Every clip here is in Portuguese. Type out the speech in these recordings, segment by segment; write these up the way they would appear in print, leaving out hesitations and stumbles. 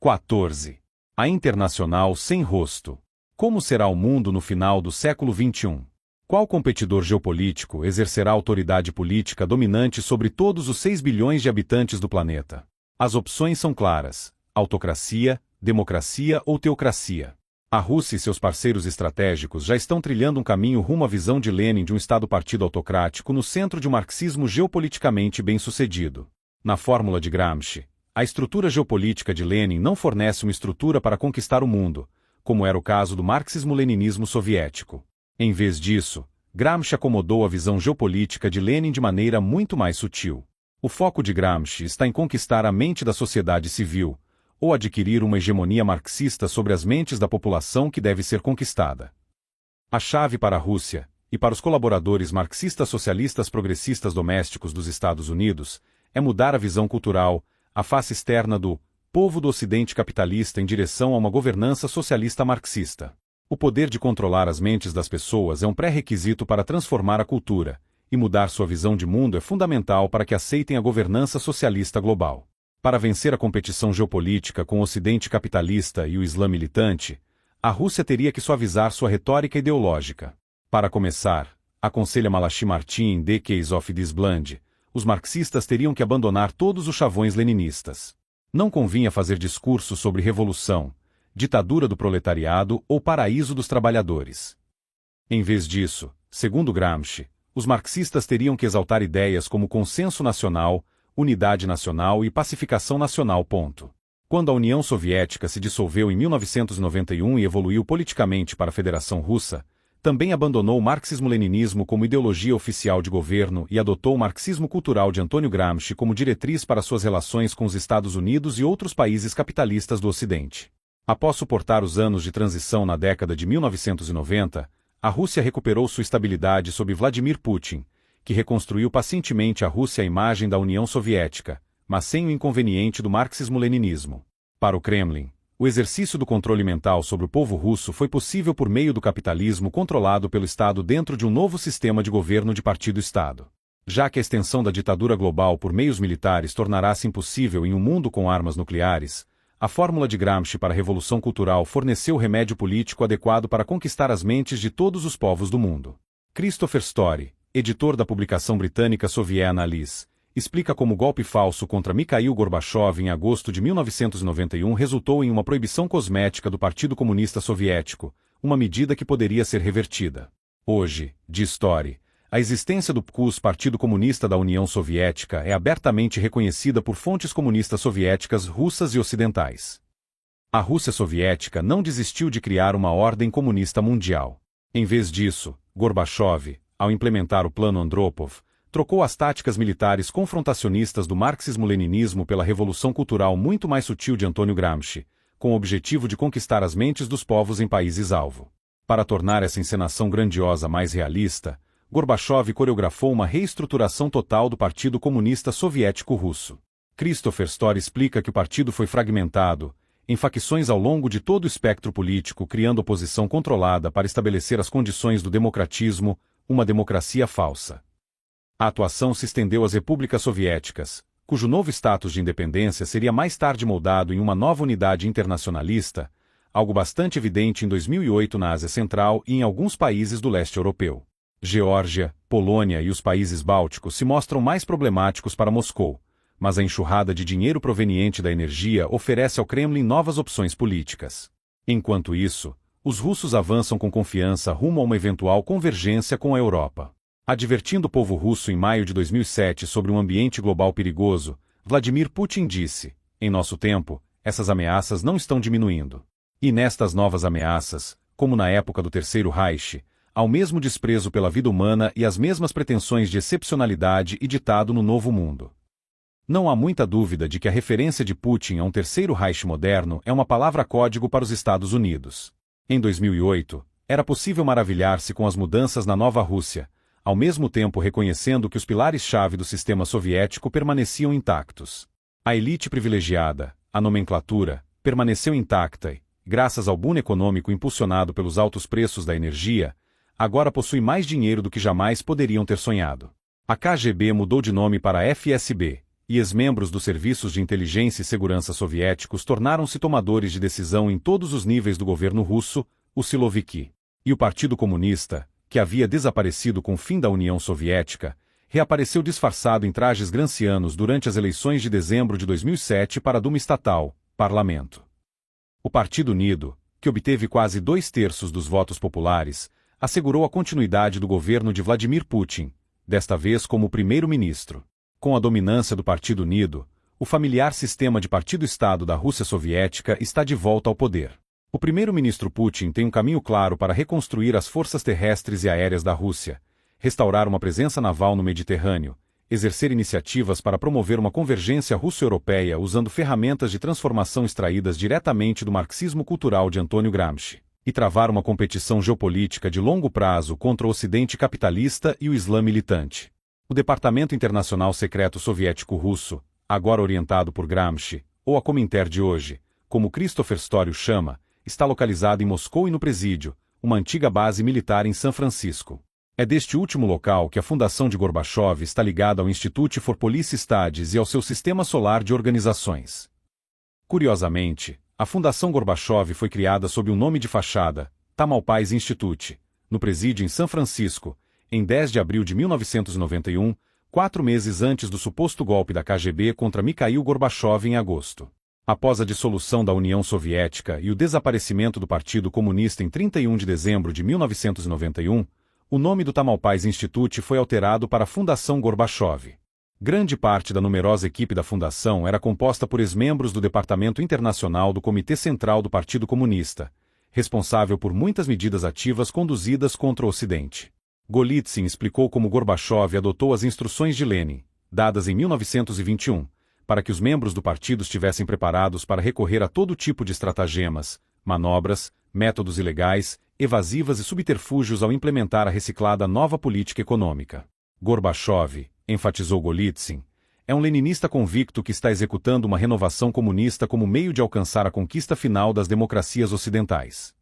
14. A Internacional sem rosto. Como será o mundo no final do século XXI? Qual competidor geopolítico exercerá autoridade política dominante sobre todos os 6 bilhões de habitantes do planeta? As opções são claras: autocracia, democracia ou teocracia. A Rússia e seus parceiros estratégicos já estão trilhando um caminho rumo à visão de Lenin de um Estado-partido autocrático no centro de um marxismo geopoliticamente bem-sucedido. Na fórmula de Gramsci, a estrutura geopolítica de Lenin não fornece uma estrutura para conquistar o mundo, como era o caso do marxismo-leninismo soviético. Em vez disso, Gramsci acomodou a visão geopolítica de Lenin de maneira muito mais sutil. O foco de Gramsci está em conquistar a mente da sociedade civil, ou adquirir uma hegemonia marxista sobre as mentes da população que deve ser conquistada. A chave para a Rússia, e para os colaboradores marxistas socialistas progressistas domésticos dos Estados Unidos, é mudar a visão cultural, a face externa do povo do Ocidente capitalista em direção a uma governança socialista marxista. O poder de controlar as mentes das pessoas é um pré-requisito para transformar a cultura, e mudar sua visão de mundo é fundamental para que aceitem a governança socialista global. Para vencer a competição geopolítica com o Ocidente capitalista e o Islã militante, a Rússia teria que suavizar sua retórica ideológica. Para começar, aconselha Malachi Martin em The Case of this Blend, os marxistas teriam que abandonar todos os chavões leninistas. Não convinha fazer discursos sobre revolução, ditadura do proletariado ou paraíso dos trabalhadores. Em vez disso, segundo Gramsci, os marxistas teriam que exaltar ideias como consenso nacional, unidade nacional e pacificação nacional. Quando a União Soviética se dissolveu em 1991 e evoluiu politicamente para a Federação Russa, também abandonou o marxismo-leninismo como ideologia oficial de governo e adotou o marxismo cultural de Antônio Gramsci como diretriz para suas relações com os Estados Unidos e outros países capitalistas do Ocidente. Após suportar os anos de transição na década de 1990, a Rússia recuperou sua estabilidade sob Vladimir Putin, que reconstruiu pacientemente a Rússia à imagem da União Soviética, mas sem o inconveniente do marxismo-leninismo. Para o Kremlin, o exercício do controle mental sobre o povo russo foi possível por meio do capitalismo controlado pelo Estado dentro de um novo sistema de governo de partido-Estado. Já que a extensão da ditadura global por meios militares tornará-se impossível em um mundo com armas nucleares, a fórmula de Gramsci para a revolução cultural forneceu o remédio político adequado para conquistar as mentes de todos os povos do mundo. Christopher Story, editor da publicação britânica Soviet Analyse, explica como o golpe falso contra Mikhail Gorbachev em agosto de 1991 resultou em uma proibição cosmética do Partido Comunista Soviético, uma medida que poderia ser revertida. Hoje, diz Story, a existência do PCUS, Partido Comunista da União Soviética, é abertamente reconhecida por fontes comunistas soviéticas russas e ocidentais. A Rússia soviética não desistiu de criar uma ordem comunista mundial. Em vez disso, Gorbachev, ao implementar o Plano Andropov, trocou as táticas militares confrontacionistas do marxismo-leninismo pela revolução cultural muito mais sutil de Antônio Gramsci, com o objetivo de conquistar as mentes dos povos em países-alvo. Para tornar essa encenação grandiosa mais realista, Gorbachev coreografou uma reestruturação total do Partido Comunista Soviético Russo. Christopher Story explica que o partido foi fragmentado, em facções ao longo de todo o espectro político, criando oposição controlada para estabelecer as condições do democratismo, uma democracia falsa. A atuação se estendeu às repúblicas soviéticas, cujo novo status de independência seria mais tarde moldado em uma nova unidade internacionalista, algo bastante evidente em 2008 na Ásia Central e em alguns países do leste europeu. Geórgia, Polônia e os países bálticos se mostram mais problemáticos para Moscou, mas a enxurrada de dinheiro proveniente da energia oferece ao Kremlin novas opções políticas. Enquanto isso, os russos avançam com confiança rumo a uma eventual convergência com a Europa. Advertindo o povo russo em maio de 2007 sobre um ambiente global perigoso, Vladimir Putin disse: "Em nosso tempo, essas ameaças não estão diminuindo. E nestas novas ameaças, como na época do Terceiro Reich, há o mesmo desprezo pela vida humana e as mesmas pretensões de excepcionalidade e ditado no novo mundo." Não há muita dúvida de que a referência de Putin a um Terceiro Reich moderno é uma palavra-código para os Estados Unidos. Em 2008, era possível maravilhar-se com as mudanças na nova Rússia, ao mesmo tempo reconhecendo que os pilares-chave do sistema soviético permaneciam intactos. A elite privilegiada, a nomenclatura, permaneceu intacta e, graças ao boom econômico impulsionado pelos altos preços da energia, agora possui mais dinheiro do que jamais poderiam ter sonhado. A KGB mudou de nome para FSB, e ex-membros dos serviços de inteligência e segurança soviéticos tornaram-se tomadores de decisão em todos os níveis do governo russo, o Siloviki. E o Partido Comunista, que havia desaparecido com o fim da União Soviética, reapareceu disfarçado em trajes grancianos durante as eleições de dezembro de 2007 para a Duma Estatal, parlamento. O Partido Unido, que obteve quase 2/3 dos votos populares, assegurou a continuidade do governo de Vladimir Putin, desta vez como primeiro-ministro. Com a dominância do Partido Unido, o familiar sistema de partido-estado da Rússia soviética está de volta ao poder. O primeiro-ministro Putin tem um caminho claro para reconstruir as forças terrestres e aéreas da Rússia, restaurar uma presença naval no Mediterrâneo, exercer iniciativas para promover uma convergência russo-europeia usando ferramentas de transformação extraídas diretamente do marxismo cultural de Antônio Gramsci, e travar uma competição geopolítica de longo prazo contra o Ocidente capitalista e o Islã militante. O Departamento Internacional Secreto Soviético-Russo, agora orientado por Gramsci, ou a Cominter de hoje, como Christopher Story o chama, está localizado em Moscou e no Presídio, uma antiga base militar em São Francisco. É deste último local que a fundação de Gorbachev está ligada ao Institute for Policy Studies e ao seu sistema solar de organizações. Curiosamente, a Fundação Gorbachev foi criada sob o nome de fachada, Tamalpais Institute, no Presídio em São Francisco, em 10 de abril de 1991, 4 meses antes do suposto golpe da KGB contra Mikhail Gorbachev em agosto. Após a dissolução da União Soviética e o desaparecimento do Partido Comunista em 31 de dezembro de 1991, o nome do Tamalpais Institute foi alterado para Fundação Gorbachev. Grande parte da numerosa equipe da fundação era composta por ex-membros do Departamento Internacional do Comitê Central do Partido Comunista, responsável por muitas medidas ativas conduzidas contra o Ocidente. Golitsyn explicou como Gorbachev adotou as instruções de Lenin, dadas em 1921, para que os membros do partido estivessem preparados para recorrer a todo tipo de estratagemas, manobras, métodos ilegais, evasivas e subterfúgios ao implementar a reciclada nova política econômica. Gorbachev, enfatizou Golitsyn, é um leninista convicto que está executando uma renovação comunista como meio de alcançar a conquista final das democracias ocidentais.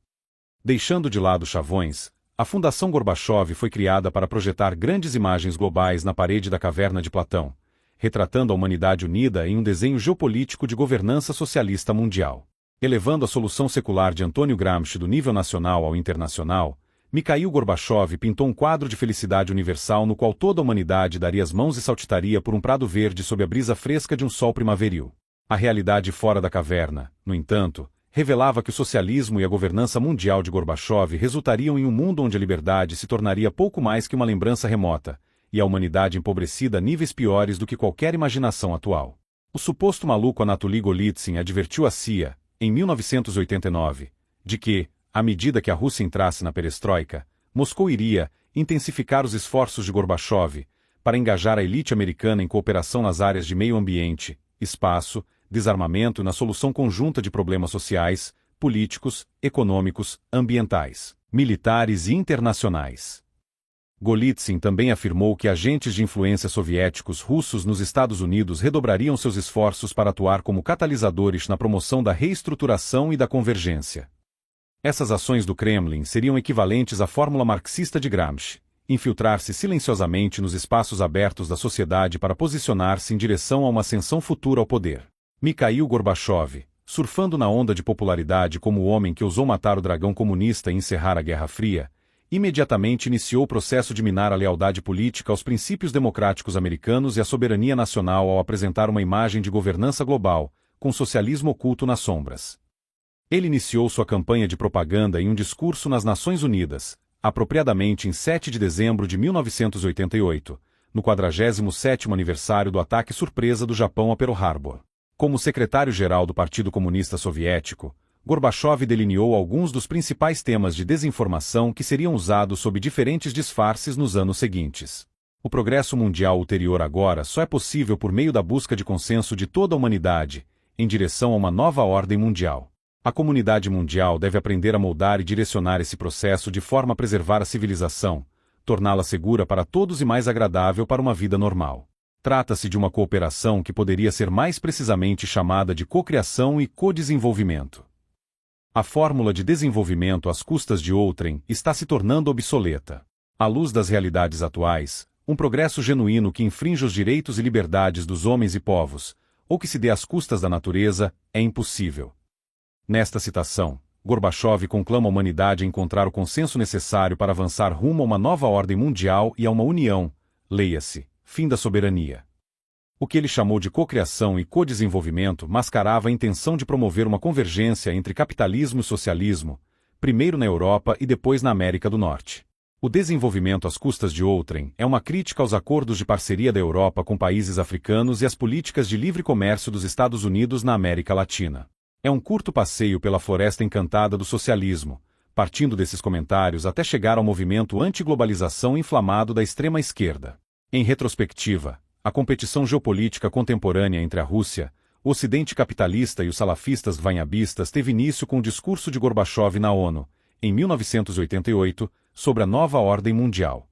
Deixando de lado chavões, a Fundação Gorbachev foi criada para projetar grandes imagens globais na parede da caverna de Platão, retratando a humanidade unida em um desenho geopolítico de governança socialista mundial. Elevando a solução secular de Antônio Gramsci do nível nacional ao internacional, Mikhail Gorbachev pintou um quadro de felicidade universal no qual toda a humanidade daria as mãos e saltitaria por um prado verde sob a brisa fresca de um sol primaveril. A realidade fora da caverna, no entanto, revelava que o socialismo e a governança mundial de Gorbachev resultariam em um mundo onde a liberdade se tornaria pouco mais que uma lembrança remota, e a humanidade empobrecida a níveis piores do que qualquer imaginação atual. O suposto maluco Anatoly Golitsyn advertiu a CIA, em 1989, de que, à medida que a Rússia entrasse na perestroika, Moscou iria intensificar os esforços de Gorbachev para engajar a elite americana em cooperação nas áreas de meio ambiente, espaço, desarmamento e na solução conjunta de problemas sociais, políticos, econômicos, ambientais, militares e internacionais. Golitsyn também afirmou que agentes de influência soviéticos russos nos Estados Unidos redobrariam seus esforços para atuar como catalisadores na promoção da reestruturação e da convergência. Essas ações do Kremlin seriam equivalentes à fórmula marxista de Gramsci, infiltrar-se silenciosamente nos espaços abertos da sociedade para posicionar-se em direção a uma ascensão futura ao poder. Mikhail Gorbachev, surfando na onda de popularidade como o homem que ousou matar o dragão comunista e encerrar a Guerra Fria, imediatamente iniciou o processo de minar a lealdade política aos princípios democráticos americanos e à soberania nacional ao apresentar uma imagem de governança global, com socialismo oculto nas sombras. Ele iniciou sua campanha de propaganda em um discurso nas Nações Unidas, apropriadamente em 7 de dezembro de 1988, no 47º aniversário do ataque surpresa do Japão a Pearl Harbor. Como secretário-geral do Partido Comunista Soviético, Gorbachev delineou alguns dos principais temas de desinformação que seriam usados sob diferentes disfarces nos anos seguintes. O progresso mundial ulterior agora só é possível por meio da busca de consenso de toda a humanidade, em direção a uma nova ordem mundial. A comunidade mundial deve aprender a moldar e direcionar esse processo de forma a preservar a civilização, torná-la segura para todos e mais agradável para uma vida normal. Trata-se de uma cooperação que poderia ser mais precisamente chamada de cocriação e codesenvolvimento. A fórmula de desenvolvimento às custas de outrem está se tornando obsoleta. À luz das realidades atuais, Um progresso genuíno que infringe os direitos e liberdades dos homens e povos, ou que se dê às custas da natureza, é impossível. Nesta citação, Gorbachev conclama a humanidade a encontrar o consenso necessário para avançar rumo a uma nova ordem mundial e a uma união, leia-se, fim da soberania. O que ele chamou de cocriação e codesenvolvimento mascarava a intenção de promover uma convergência entre capitalismo e socialismo, primeiro na Europa e depois na América do Norte. O desenvolvimento às custas de outrem é uma crítica aos acordos de parceria da Europa com países africanos e às políticas de livre comércio dos Estados Unidos na América Latina. É um curto passeio pela floresta encantada do socialismo, partindo desses comentários até chegar ao movimento anti-globalização inflamado da extrema-esquerda. Em retrospectiva, a competição geopolítica contemporânea entre a Rússia, o Ocidente capitalista e os salafistas vanhabistas teve início com o discurso de Gorbachev na ONU, em 1988, sobre a nova ordem mundial.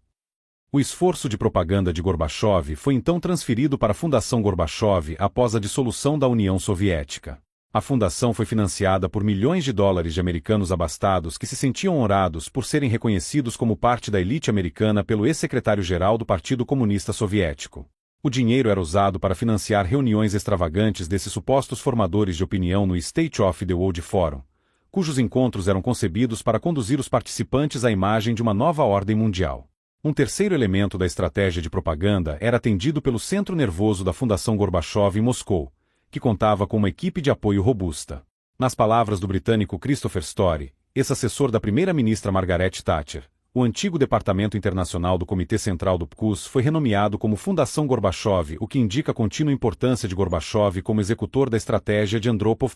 O esforço de propaganda de Gorbachev foi então transferido para a Fundação Gorbachev após a dissolução da União Soviética. A fundação foi financiada por milhões de dólares de americanos abastados que se sentiam honrados por serem reconhecidos como parte da elite americana pelo ex-secretário-geral do Partido Comunista Soviético. O dinheiro era usado para financiar reuniões extravagantes desses supostos formadores de opinião no State of the World Forum, cujos encontros eram concebidos para conduzir os participantes à imagem de uma nova ordem mundial. Um terceiro elemento da estratégia de propaganda era atendido pelo centro nervoso da Fundação Gorbachev em Moscou, que contava com uma equipe de apoio robusta. Nas palavras do britânico Christopher Story, ex-assessor da primeira-ministra Margaret Thatcher, o antigo Departamento Internacional do Comitê Central do PCUS foi renomeado como Fundação Gorbachev, o que indica a contínua importância de Gorbachev como executor da estratégia de Andropov.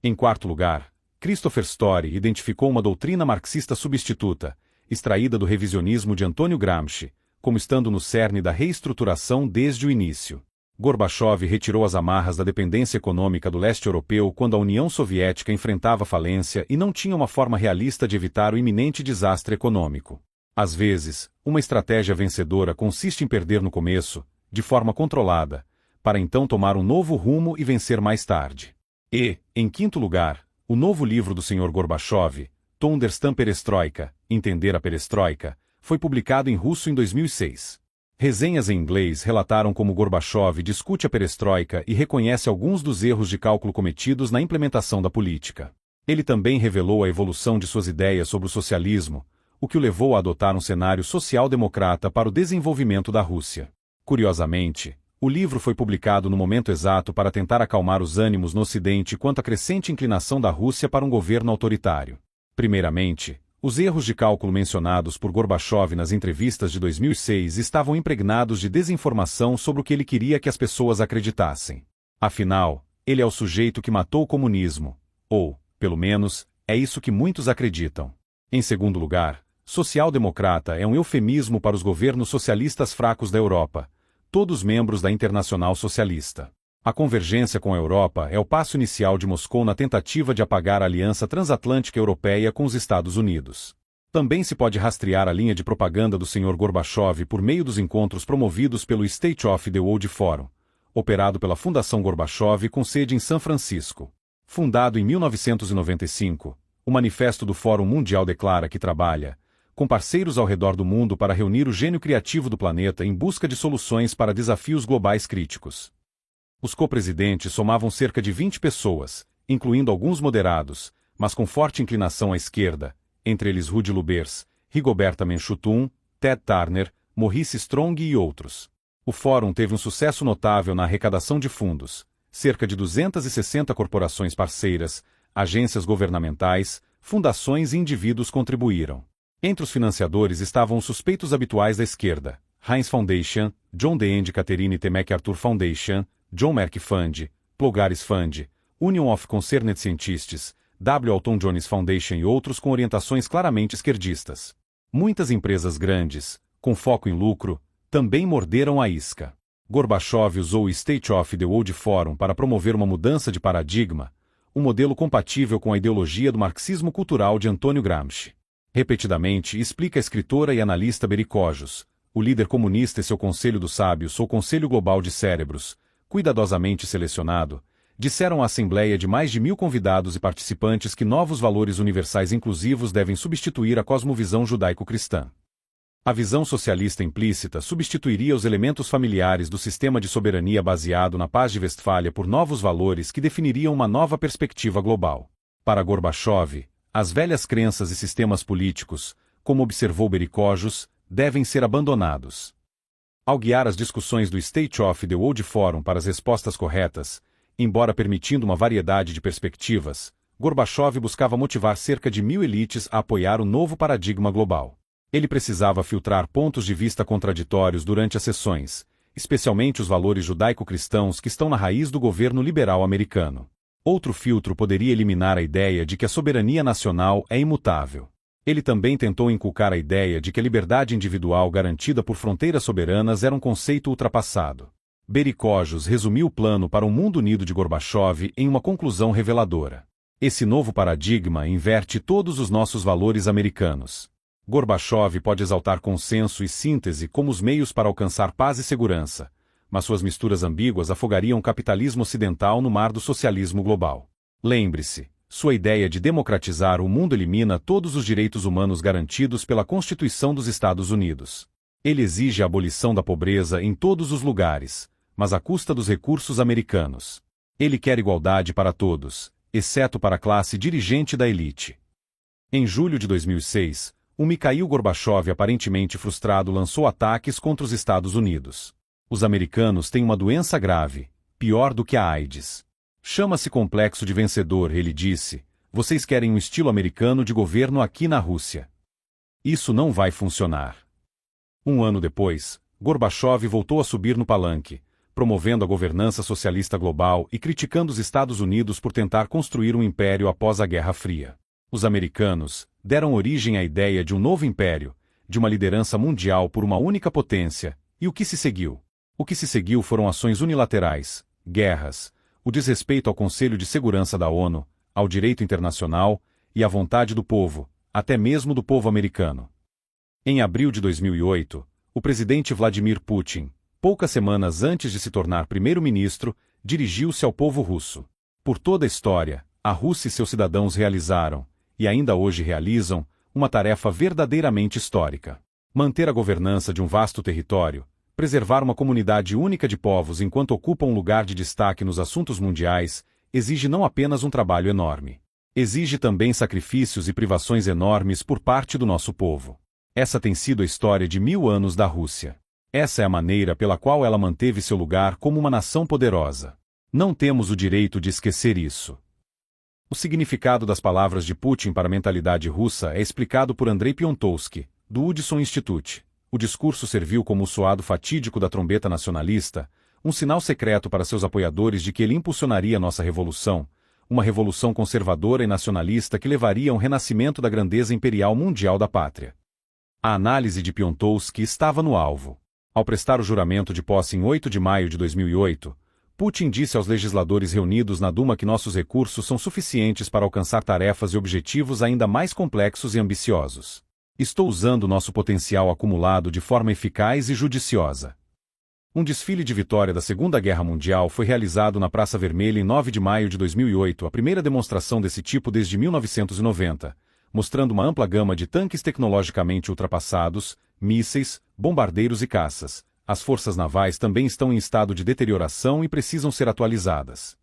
Em quarto lugar, Christopher Story identificou uma doutrina marxista substituta, extraída do revisionismo de Antônio Gramsci, como estando no cerne da reestruturação desde o início. Gorbachev retirou as amarras da dependência econômica do leste europeu quando a União Soviética enfrentava falência e não tinha uma forma realista de evitar o iminente desastre econômico. Às vezes, uma estratégia vencedora consiste em perder no começo, de forma controlada, para então tomar um novo rumo e vencer mais tarde. E, em quinto lugar, o novo livro do Sr. Gorbachev, To Understand Perestroika, Entender a Perestroika, foi publicado em russo em 2006. Resenhas em inglês relataram como Gorbachev discute a perestroika e reconhece alguns dos erros de cálculo cometidos na implementação da política. Ele também revelou a evolução de suas ideias sobre o socialismo, o que o levou a adotar um cenário social-democrata para o desenvolvimento da Rússia. Curiosamente, o livro foi publicado no momento exato para tentar acalmar os ânimos no Ocidente quanto à crescente inclinação da Rússia para um governo autoritário. Primeiramente, os erros de cálculo mencionados por Gorbachev nas entrevistas de 2006 estavam impregnados de desinformação sobre o que ele queria que as pessoas acreditassem. Afinal, ele é o sujeito que matou o comunismo, ou, pelo menos, é isso que muitos acreditam. Em segundo lugar, social-democrata é um eufemismo para os governos socialistas fracos da Europa, todos membros da Internacional Socialista. A convergência com a Europa é o passo inicial de Moscou na tentativa de apagar a aliança transatlântica europeia com os Estados Unidos. Também se pode rastrear a linha de propaganda do Sr. Gorbachev por meio dos encontros promovidos pelo State of the World Forum, operado pela Fundação Gorbachev com sede em São Francisco. Fundado em 1995, o Manifesto do Fórum Mundial declara que trabalha, com parceiros ao redor do mundo para reunir o gênio criativo do planeta em busca de soluções para desafios globais críticos. Os co-presidentes somavam cerca de 20 pessoas, incluindo alguns moderados, mas com forte inclinação à esquerda, entre eles Rudy Lubbers, Rigoberta Menchú, Ted Turner, Maurice Strong e outros. O fórum teve um sucesso notável na arrecadação de fundos. Cerca de 260 corporações parceiras, agências governamentais, fundações e indivíduos contribuíram. Entre os financiadores estavam os suspeitos habituais da esquerda: Heinz Foundation, John D. and Catherine T. MacArthur Foundation, John Merck Fund, Plogares Fund, Union of Concerned Scientists, W. Alton Jones Foundation e outros com orientações claramente esquerdistas. Muitas empresas grandes, com foco em lucro, também morderam a isca. Gorbachev usou o State of the World Forum para promover uma mudança de paradigma, um modelo compatível com a ideologia do marxismo cultural de Antônio Gramsci. Repetidamente explica a escritora e analista Bericojos, o líder comunista e seu Conselho dos Sábios ou Conselho Global de Cérebros, cuidadosamente selecionado, disseram à Assembleia de mais de 1000 convidados e participantes que novos valores universais inclusivos devem substituir a cosmovisão judaico-cristã. A visão socialista implícita substituiria os elementos familiares do sistema de soberania baseado na Paz de Westfália por novos valores que definiriam uma nova perspectiva global. Para Gorbachev, as velhas crenças e sistemas políticos, como observou Berikojus, devem ser abandonados. Ao guiar as discussões do State of the World Forum para as respostas corretas, embora permitindo uma variedade de perspectivas, Gorbachev buscava motivar cerca de 1000 elites a apoiar o novo paradigma global. Ele precisava filtrar pontos de vista contraditórios durante as sessões, especialmente os valores judaico-cristãos que estão na raiz do governo liberal americano. Outro filtro poderia eliminar a ideia de que a soberania nacional é imutável. Ele também tentou inculcar a ideia de que a liberdade individual garantida por fronteiras soberanas era um conceito ultrapassado. Berikojus resumiu o plano para um mundo unido de Gorbachev em uma conclusão reveladora. Esse novo paradigma inverte todos os nossos valores americanos. Gorbachev pode exaltar consenso e síntese como os meios para alcançar paz e segurança, mas suas misturas ambíguas afogariam o capitalismo ocidental no mar do socialismo global. Lembre-se, sua ideia de democratizar o mundo elimina todos os direitos humanos garantidos pela Constituição dos Estados Unidos. Ele exige a abolição da pobreza em todos os lugares, mas à custa dos recursos americanos. Ele quer igualdade para todos, exceto para a classe dirigente da elite. Em julho de 2006, o Mikhail Gorbachev, aparentemente frustrado, lançou ataques contra os Estados Unidos. Os americanos têm uma doença grave, pior do que a AIDS. Chama-se complexo de vencedor, ele disse. Vocês querem um estilo americano de governo aqui na Rússia. Isso não vai funcionar. Um ano depois, Gorbachev voltou a subir no palanque, promovendo a governança socialista global e criticando os Estados Unidos por tentar construir um império após a Guerra Fria. Os americanos deram origem à ideia de um novo império, de uma liderança mundial por uma única potência, e o que se seguiu? O que se seguiu foram ações unilaterais, guerras, o desrespeito ao Conselho de Segurança da ONU, ao direito internacional e à vontade do povo, até mesmo do povo americano. Em abril de 2008, o presidente Vladimir Putin, poucas semanas antes de se tornar primeiro-ministro, dirigiu-se ao povo russo. Por toda a história, a Rússia e seus cidadãos realizaram, e ainda hoje realizam, uma tarefa verdadeiramente histórica. Manter a governança de um vasto território, preservar uma comunidade única de povos enquanto ocupam um lugar de destaque nos assuntos mundiais, exige não apenas um trabalho enorme. Exige também sacrifícios e privações enormes por parte do nosso povo. Essa tem sido a história de 1000 anos da Rússia. Essa é a maneira pela qual ela manteve seu lugar como uma nação poderosa. Não temos o direito de esquecer isso. O significado das palavras de Putin para a mentalidade russa é explicado por Andrei Piontowski, do Hudson Institute. O discurso serviu como o soado fatídico da trombeta nacionalista, um sinal secreto para seus apoiadores de que ele impulsionaria nossa revolução, uma revolução conservadora e nacionalista que levaria a um renascimento da grandeza imperial mundial da pátria. A análise de Piontowski estava no alvo. Ao prestar o juramento de posse em 8 de maio de 2008, Putin disse aos legisladores reunidos na Duma que nossos recursos são suficientes para alcançar tarefas e objetivos ainda mais complexos e ambiciosos. Estou usando nosso potencial acumulado de forma eficaz e judiciosa. Um desfile de vitória da Segunda Guerra Mundial foi realizado na Praça Vermelha em 9 de maio de 2008, a primeira demonstração desse tipo desde 1990, mostrando uma ampla gama de tanques tecnologicamente ultrapassados, mísseis, bombardeiros e caças. As forças navais também estão em estado de deterioração e precisam ser atualizadas.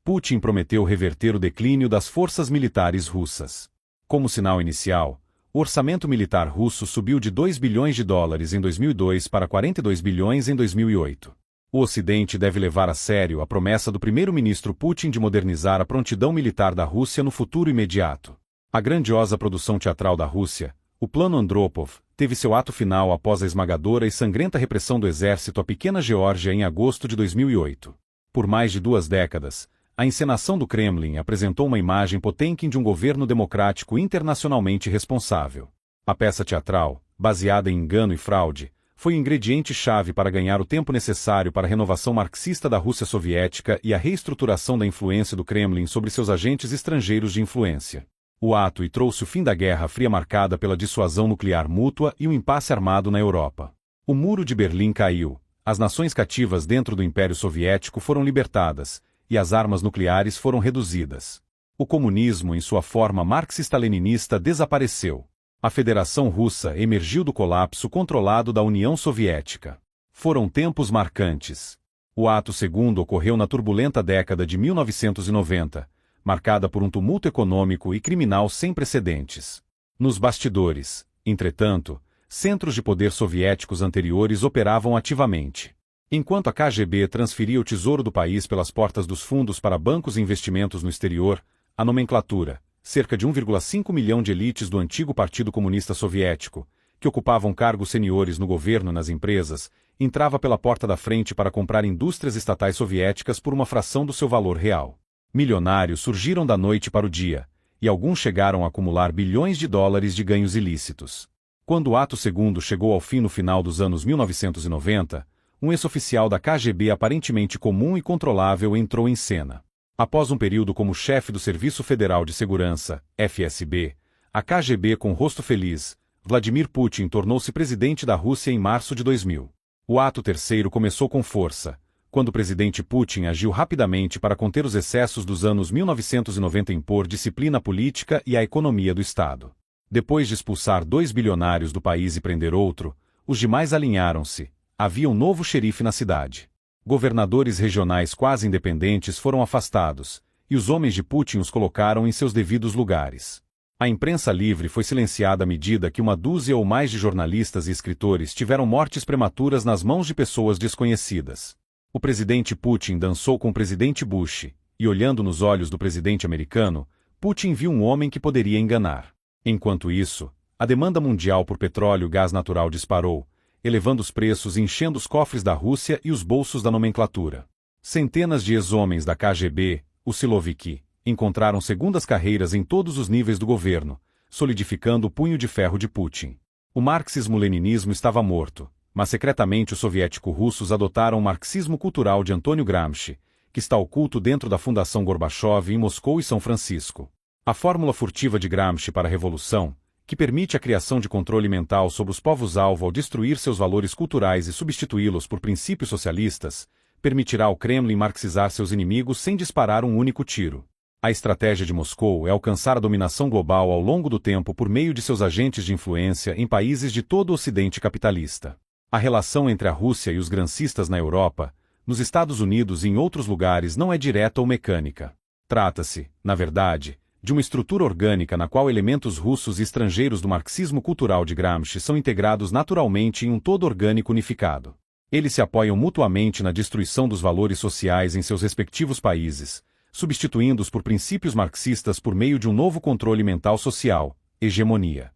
Putin prometeu reverter o declínio das forças militares russas. Como sinal inicial, o orçamento militar russo subiu de 2 bilhões de dólares em 2002 para 42 bilhões em 2008. O Ocidente deve levar a sério a promessa do primeiro-ministro Putin de modernizar a prontidão militar da Rússia no futuro imediato. A grandiosa produção teatral da Rússia, o Plano Andropov, teve seu ato final após a esmagadora e sangrenta repressão do exército à pequena Geórgia em agosto de 2008. Por mais de 2 décadas, a encenação do Kremlin apresentou uma imagem Potemkin de um governo democrático internacionalmente responsável. A peça teatral, baseada em engano e fraude, foi o ingrediente-chave para ganhar o tempo necessário para a renovação marxista da Rússia soviética e a reestruturação da influência do Kremlin sobre seus agentes estrangeiros de influência. O ato trouxe o fim da Guerra Fria marcada pela dissuasão nuclear mútua e o impasse armado na Europa. O Muro de Berlim caiu, as nações cativas dentro do Império Soviético foram libertadas, e as armas nucleares foram reduzidas. O comunismo, em sua forma marxista-leninista, desapareceu. A Federação Russa emergiu do colapso controlado da União Soviética. Foram tempos marcantes. O ato segundo ocorreu na turbulenta década de 1990, marcada por um tumulto econômico e criminal sem precedentes. Nos bastidores, entretanto, centros de poder soviéticos anteriores operavam ativamente. Enquanto a KGB transferia o tesouro do país pelas portas dos fundos para bancos e investimentos no exterior, a nomenclatura, cerca de 1,5 milhão de elites do antigo Partido Comunista Soviético, que ocupavam cargos seniores no governo e nas empresas, entrava pela porta da frente para comprar indústrias estatais soviéticas por uma fração do seu valor real. Milionários surgiram da noite para o dia, e alguns chegaram a acumular bilhões de dólares de ganhos ilícitos. Quando o ato segundo chegou ao fim no final dos anos 1990, um ex-oficial da KGB aparentemente comum e controlável entrou em cena. Após um período como chefe do Serviço Federal de Segurança, FSB, a KGB com rosto feliz, Vladimir Putin tornou-se presidente da Rússia em março de 2000. O ato terceiro começou com força, quando o presidente Putin agiu rapidamente para conter os excessos dos anos 1990 e impor disciplina política e à economia do Estado. Depois de expulsar 2 bilionários do país e prender outro, os demais alinharam-se. Havia um novo xerife na cidade. Governadores regionais quase independentes foram afastados, e os homens de Putin os colocaram em seus devidos lugares. A imprensa livre foi silenciada à medida que uma dúzia ou mais de jornalistas e escritores tiveram mortes prematuras nas mãos de pessoas desconhecidas. O presidente Putin dançou com o presidente Bush, e olhando nos olhos do presidente americano, Putin viu um homem que poderia enganar. Enquanto isso, a demanda mundial por petróleo e gás natural disparou, elevando os preços e enchendo os cofres da Rússia e os bolsos da nomenclatura. Centenas de ex-homens da KGB, os Siloviki, encontraram segundas carreiras em todos os níveis do governo, solidificando o punho de ferro de Putin. O marxismo-leninismo estava morto, mas secretamente os soviético-russos adotaram o marxismo cultural de Antônio Gramsci, que está oculto dentro da Fundação Gorbachev em Moscou e São Francisco. A fórmula furtiva de Gramsci para a revolução, que permite a criação de controle mental sobre os povos-alvo ao destruir seus valores culturais e substituí-los por princípios socialistas, permitirá ao Kremlin marxizar seus inimigos sem disparar um único tiro. A estratégia de Moscou é alcançar a dominação global ao longo do tempo por meio de seus agentes de influência em países de todo o Ocidente capitalista. A relação entre a Rússia e os grancistas na Europa, nos Estados Unidos e em outros lugares não é direta ou mecânica. Trata-se, na verdade, de uma estrutura orgânica na qual elementos russos e estrangeiros do marxismo cultural de Gramsci são integrados naturalmente em um todo orgânico unificado. Eles se apoiam mutuamente na destruição dos valores sociais em seus respectivos países, substituindo-os por princípios marxistas por meio de um novo controle mental social, hegemonia.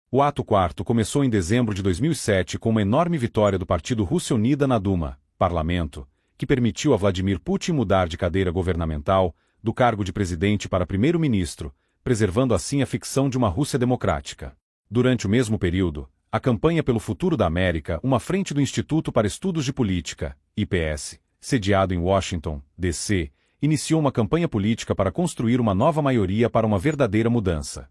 O ato quarto começou em dezembro de 2007 com uma enorme vitória do Partido Rússia Unida na Duma, parlamento, que permitiu a Vladimir Putin mudar de cadeira governamental, do cargo de presidente para primeiro-ministro, preservando assim a ficção de uma Rússia democrática. Durante o mesmo período, a Campanha pelo Futuro da América, uma frente do Instituto para Estudos de Política, IPS, sediado em Washington, D.C., iniciou uma campanha política para construir uma nova maioria para uma verdadeira mudança.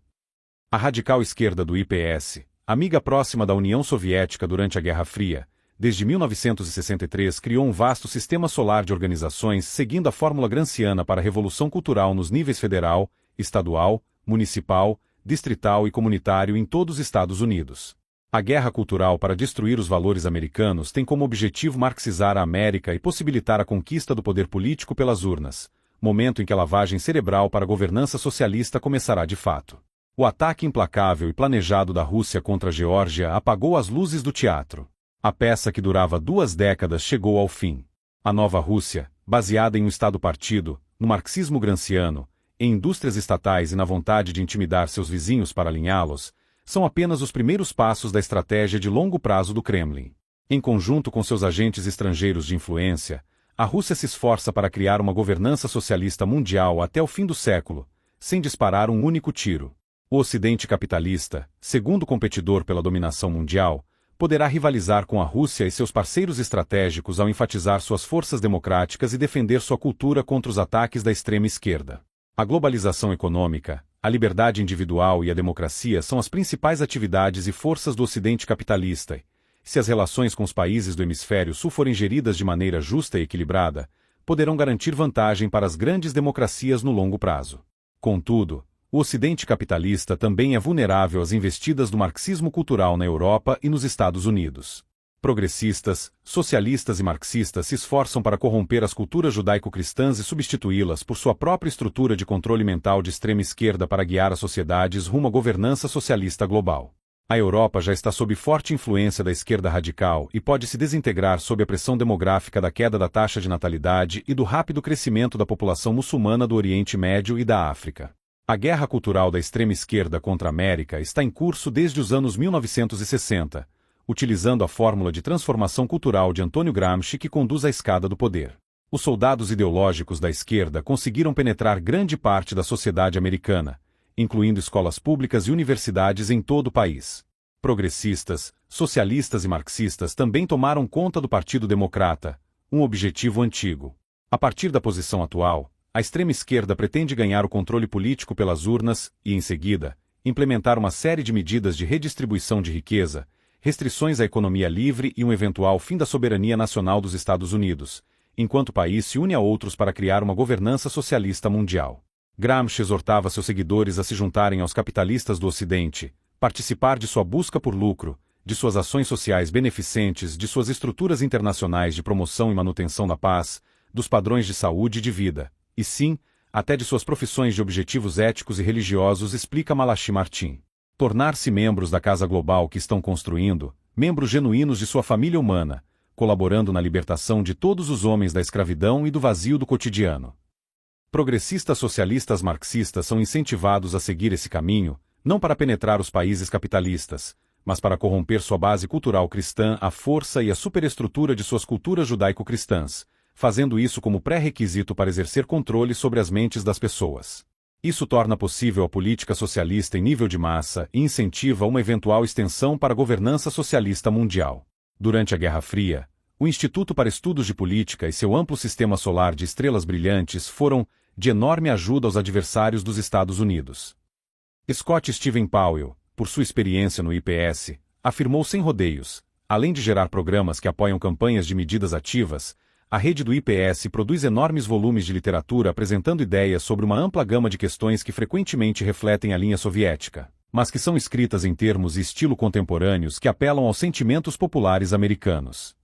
A radical esquerda do IPS, amiga próxima da União Soviética durante a Guerra Fria, desde 1963 criou um vasto sistema solar de organizações seguindo a fórmula gramsciana para a revolução cultural nos níveis federal, estadual, municipal, distrital e comunitário em todos os Estados Unidos. A guerra cultural para destruir os valores americanos tem como objetivo marxizar a América e possibilitar a conquista do poder político pelas urnas, momento em que a lavagem cerebral para a governança socialista começará de fato. O ataque implacável e planejado da Rússia contra a Geórgia apagou as luzes do teatro. A peça que durava 2 décadas chegou ao fim. A nova Rússia, baseada em um Estado-partido, no marxismo gramsciano, em indústrias estatais e na vontade de intimidar seus vizinhos para alinhá-los, são apenas os primeiros passos da estratégia de longo prazo do Kremlin. Em conjunto com seus agentes estrangeiros de influência, a Rússia se esforça para criar uma governança socialista mundial até o fim do século, sem disparar um único tiro. O Ocidente capitalista, segundo competidor pela dominação mundial, poderá rivalizar com a Rússia e seus parceiros estratégicos ao enfatizar suas forças democráticas e defender sua cultura contra os ataques da extrema esquerda. A globalização econômica, a liberdade individual e a democracia são as principais atividades e forças do Ocidente capitalista. Se as relações com os países do hemisfério sul forem geridas de maneira justa e equilibrada, poderão garantir vantagem para as grandes democracias no longo prazo. Contudo, O Ocidente capitalista também é vulnerável às investidas do marxismo cultural na Europa e nos Estados Unidos. Progressistas, socialistas e marxistas se esforçam para corromper as culturas judaico-cristãs e substituí-las por sua própria estrutura de controle mental de extrema esquerda para guiar as sociedades rumo à governança socialista global. A Europa já está sob forte influência da esquerda radical e pode se desintegrar sob a pressão demográfica da queda da taxa de natalidade e do rápido crescimento da população muçulmana do Oriente Médio e da África. A guerra cultural da extrema esquerda contra a América está em curso desde os anos 1960, utilizando a fórmula de transformação cultural de Antônio Gramsci que conduz à escada do poder. Os soldados ideológicos da esquerda conseguiram penetrar grande parte da sociedade americana, incluindo escolas públicas e universidades em todo o país. Progressistas, socialistas e marxistas também tomaram conta do Partido Democrata, um objetivo antigo. A partir da posição atual, a extrema esquerda pretende ganhar o controle político pelas urnas e, em seguida, implementar uma série de medidas de redistribuição de riqueza, restrições à economia livre e um eventual fim da soberania nacional dos Estados Unidos, enquanto o país se une a outros para criar uma governança socialista mundial. Gramsci exortava seus seguidores a se juntarem aos capitalistas do Ocidente, participar de sua busca por lucro, de suas ações sociais beneficentes, de suas estruturas internacionais de promoção e manutenção da paz, dos padrões de saúde e de vida, e sim, até de suas profissões de objetivos éticos e religiosos, explica Malachi Martin. Tornar-se membros da casa global que estão construindo, membros genuínos de sua família humana, colaborando na libertação de todos os homens da escravidão e do vazio do cotidiano. Progressistas socialistas marxistas são incentivados a seguir esse caminho, não para penetrar os países capitalistas, mas para corromper sua base cultural cristã à força e a superestrutura de suas culturas judaico-cristãs, fazendo isso como pré-requisito para exercer controle sobre as mentes das pessoas. Isso torna possível a política socialista em nível de massa e incentiva uma eventual extensão para a governança socialista mundial. Durante a Guerra Fria, o Instituto para Estudos de Política e seu amplo sistema solar de estrelas brilhantes foram de enorme ajuda aos adversários dos Estados Unidos. Scott Steven Powell, por sua experiência no IPS, afirmou sem rodeios: além de gerar programas que apoiam campanhas de medidas ativas, a rede do IPS produz enormes volumes de literatura apresentando ideias sobre uma ampla gama de questões que frequentemente refletem a linha soviética, mas que são escritas em termos e estilo contemporâneos que apelam aos sentimentos populares americanos.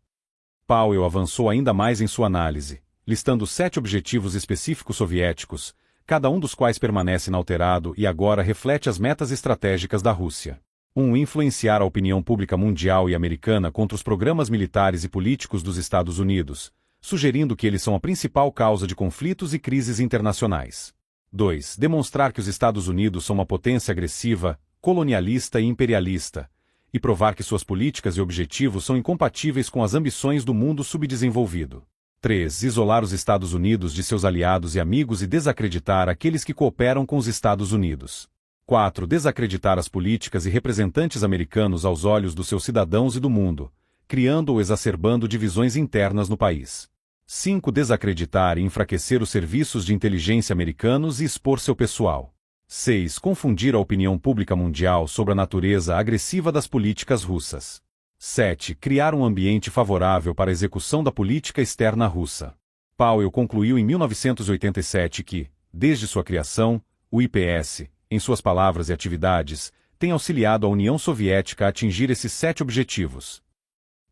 Powell avançou ainda mais em sua análise, listando 7 objetivos específicos soviéticos, cada um dos quais permanece inalterado e agora reflete as metas estratégicas da Rússia. 1. Influenciar a opinião pública mundial e americana contra os programas militares e políticos dos Estados Unidos, sugerindo que eles são a principal causa de conflitos e crises internacionais. 2. Demonstrar que os Estados Unidos são uma potência agressiva, colonialista e imperialista, e provar que suas políticas e objetivos são incompatíveis com as ambições do mundo subdesenvolvido. 3. Isolar os Estados Unidos de seus aliados e amigos e desacreditar aqueles que cooperam com os Estados Unidos. 4. Desacreditar as políticas e representantes americanos aos olhos dos seus cidadãos e do mundo, criando ou exacerbando divisões internas no país. 5. Desacreditar e enfraquecer os serviços de inteligência americanos e expor seu pessoal. 6. Confundir a opinião pública mundial sobre a natureza agressiva das políticas russas. 7. Criar um ambiente favorável para a execução da política externa russa. Powell concluiu em 1987 que, desde sua criação, o IPS, em suas palavras e atividades, tem auxiliado a União Soviética a atingir esses 7 objetivos.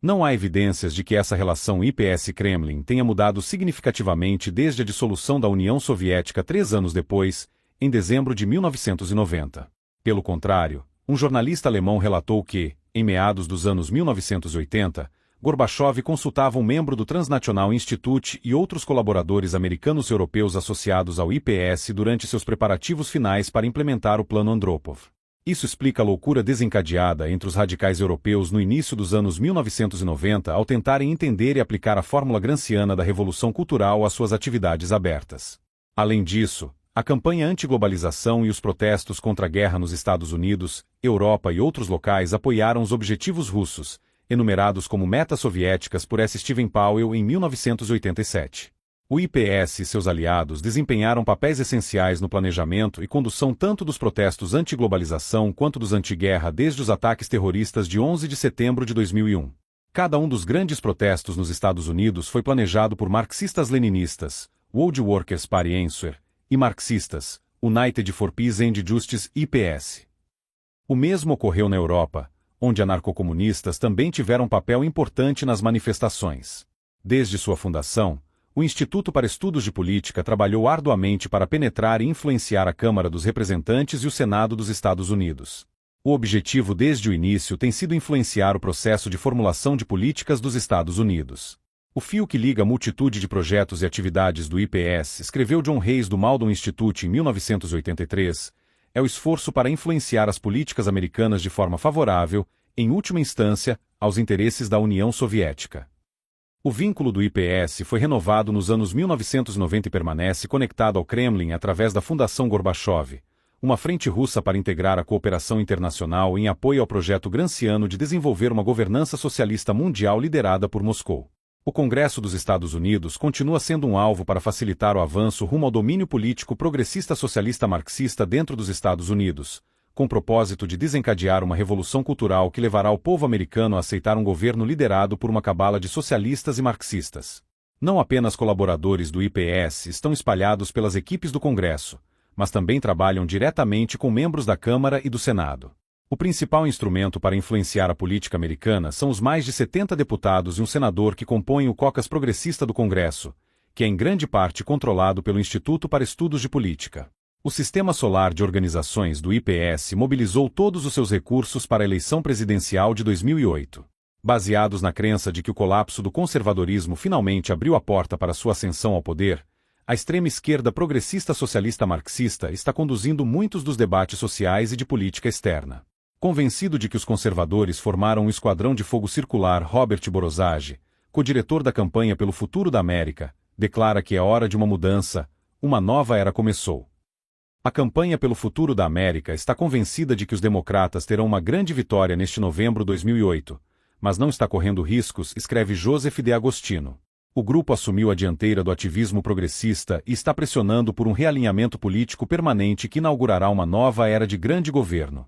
Não há evidências de que essa relação IPS-Kremlin tenha mudado significativamente desde a dissolução da União Soviética 3 anos depois, em dezembro de 1990. Pelo contrário, um jornalista alemão relatou que, em meados dos anos 1980, Gorbachev consultava um membro do Transnational Institute e outros colaboradores americanos e europeus associados ao IPS durante seus preparativos finais para implementar o Plano Andropov. Isso explica a loucura desencadeada entre os radicais europeus no início dos anos 1990 ao tentarem entender e aplicar a fórmula gramsciana da revolução cultural às suas atividades abertas. Além disso, a campanha anti-globalização e os protestos contra a guerra nos Estados Unidos, Europa e outros locais apoiaram os objetivos russos, enumerados como metas soviéticas por S. Steven Powell em 1987. O IPS e seus aliados desempenharam papéis essenciais no planejamento e condução tanto dos protestos anti-globalização quanto dos anti-guerra desde os ataques terroristas de 11 de setembro de 2001. Cada um dos grandes protestos nos Estados Unidos foi planejado por marxistas-leninistas, World Workers' Party Answer, e marxistas, United for Peace and Justice (IPS). O mesmo ocorreu na Europa, onde anarcocomunistas também tiveram papel importante nas manifestações. Desde sua fundação, o Instituto para Estudos de Política trabalhou arduamente para penetrar e influenciar a Câmara dos Representantes e o Senado dos Estados Unidos. O objetivo desde o início tem sido influenciar o processo de formulação de políticas dos Estados Unidos. O fio que liga a multitude de projetos e atividades do IPS, escreveu John Hayes do Mauldin Institute em 1983, é o esforço para influenciar as políticas americanas de forma favorável, em última instância, aos interesses da União Soviética. O vínculo do IPS foi renovado nos anos 1990 e permanece conectado ao Kremlin através da Fundação Gorbachev, uma frente russa para integrar a cooperação internacional em apoio ao projeto gramsciano de desenvolver uma governança socialista mundial liderada por Moscou. O Congresso dos Estados Unidos continua sendo um alvo para facilitar o avanço rumo ao domínio político progressista socialista marxista dentro dos Estados Unidos, com o propósito de desencadear uma revolução cultural que levará o povo americano a aceitar um governo liderado por uma cabala de socialistas e marxistas. Não apenas colaboradores do IPS estão espalhados pelas equipes do Congresso, mas também trabalham diretamente com membros da Câmara e do Senado. O principal instrumento para influenciar a política americana são os mais de 70 deputados e um senador que compõem o caucus progressista do Congresso, que é em grande parte controlado pelo Instituto para Estudos de Política. O sistema solar de organizações do IPS mobilizou todos os seus recursos para a eleição presidencial de 2008. Baseados na crença de que o colapso do conservadorismo finalmente abriu a porta para sua ascensão ao poder, a extrema esquerda progressista socialista marxista está conduzindo muitos dos debates sociais e de política externa. Convencido de que os conservadores formaram um esquadrão de fogo circular, Robert Borosage, co-diretor da campanha pelo futuro da América, declara que é hora de uma mudança, uma nova era começou. A campanha pelo futuro da América está convencida de que os democratas terão uma grande vitória neste novembro de 2008, mas não está correndo riscos, escreve Joseph de Agostino. O grupo assumiu a dianteira do ativismo progressista e está pressionando por um realinhamento político permanente que inaugurará uma nova era de grande governo.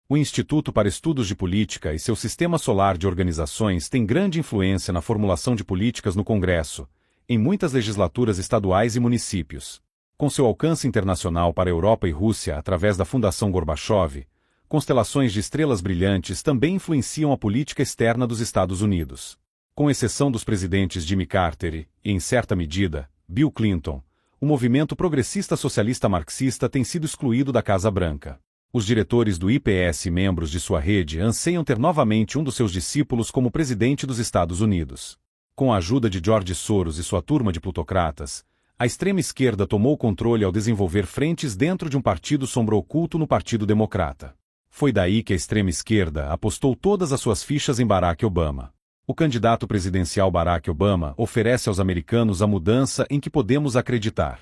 O Instituto para Estudos de Política e seu sistema solar de organizações têm grande influência na formulação de políticas no Congresso, em muitas legislaturas estaduais e municípios. Com seu alcance internacional para a Europa e Rússia através da Fundação Gorbachev, constelações de estrelas brilhantes também influenciam a política externa dos Estados Unidos. Com exceção dos presidentes Jimmy Carter e, em certa medida, Bill Clinton, o movimento progressista socialista marxista tem sido excluído da Casa Branca. Os diretores do IPS e membros de sua rede anseiam ter novamente um dos seus discípulos como presidente dos Estados Unidos. Com a ajuda de George Soros e sua turma de plutocratas, a extrema esquerda tomou o controle ao desenvolver frentes dentro de um partido sombra oculto no Partido Democrata. Foi daí que a extrema esquerda apostou todas as suas fichas em Barack Obama. O candidato presidencial Barack Obama oferece aos americanos a mudança em que podemos acreditar.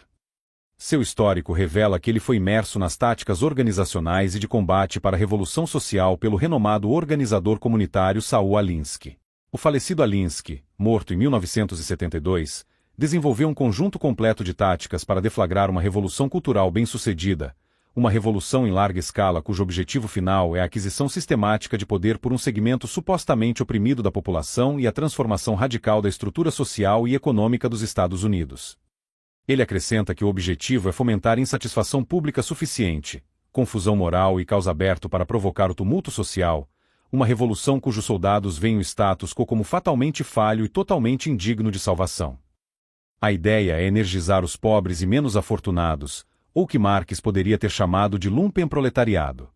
Seu histórico revela que ele foi imerso nas táticas organizacionais e de combate para a Revolução Social pelo renomado organizador comunitário Saul Alinsky. O falecido Alinsky, morto em 1972, desenvolveu um conjunto completo de táticas para deflagrar uma revolução cultural bem-sucedida, uma revolução em larga escala cujo objetivo final é a aquisição sistemática de poder por um segmento supostamente oprimido da população e a transformação radical da estrutura social e econômica dos Estados Unidos. Ele acrescenta que o objetivo é fomentar insatisfação pública suficiente, confusão moral e caos aberto para provocar o tumulto social, uma revolução cujos soldados veem o status quo como fatalmente falho e totalmente indigno de salvação. A ideia é energizar os pobres e menos afortunados, ou que Marx poderia ter chamado de lumpenproletariado.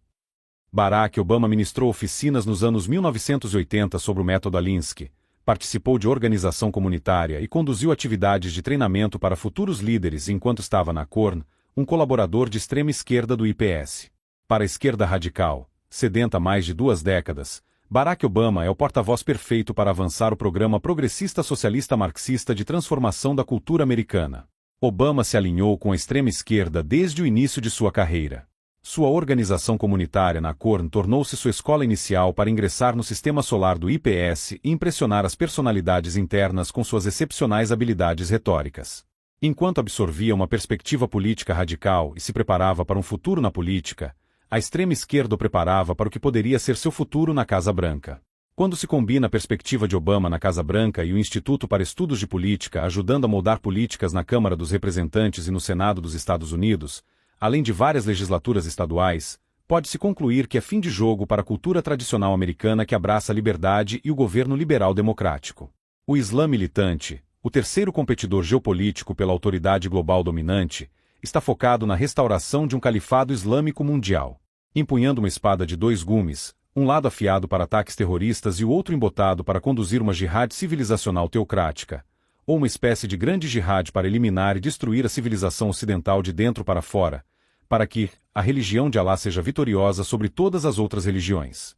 Barack Obama ministrou oficinas nos anos 1980 sobre o método Alinsky, participou de organização comunitária e conduziu atividades de treinamento para futuros líderes enquanto estava na Korn, um colaborador de extrema esquerda do IPS. Para a esquerda radical, sedenta há mais de 2 décadas, Barack Obama é o porta-voz perfeito para avançar o programa progressista socialista marxista de transformação da cultura americana. Obama se alinhou com a extrema esquerda desde o início de sua carreira. Sua organização comunitária na Korn tornou-se sua escola inicial para ingressar no sistema solar do IPS e impressionar as personalidades internas com suas excepcionais habilidades retóricas. Enquanto absorvia uma perspectiva política radical e se preparava para um futuro na política, a extrema esquerda o preparava para o que poderia ser seu futuro na Casa Branca. Quando se combina a perspectiva de Obama na Casa Branca e o Instituto para Estudos de Política ajudando a moldar políticas na Câmara dos Representantes e no Senado dos Estados Unidos, além de várias legislaturas estaduais, pode-se concluir que é fim de jogo para a cultura tradicional americana que abraça a liberdade e o governo liberal democrático. O Islã militante, o terceiro competidor geopolítico pela autoridade global dominante, está focado na restauração de um califado islâmico mundial. Empunhando uma espada de dois gumes, um lado afiado para ataques terroristas e o outro embotado para conduzir uma jihad civilizacional teocrática, ou uma espécie de grande jihad para eliminar e destruir a civilização ocidental de dentro para fora, para que a religião de Alá seja vitoriosa sobre todas as outras religiões.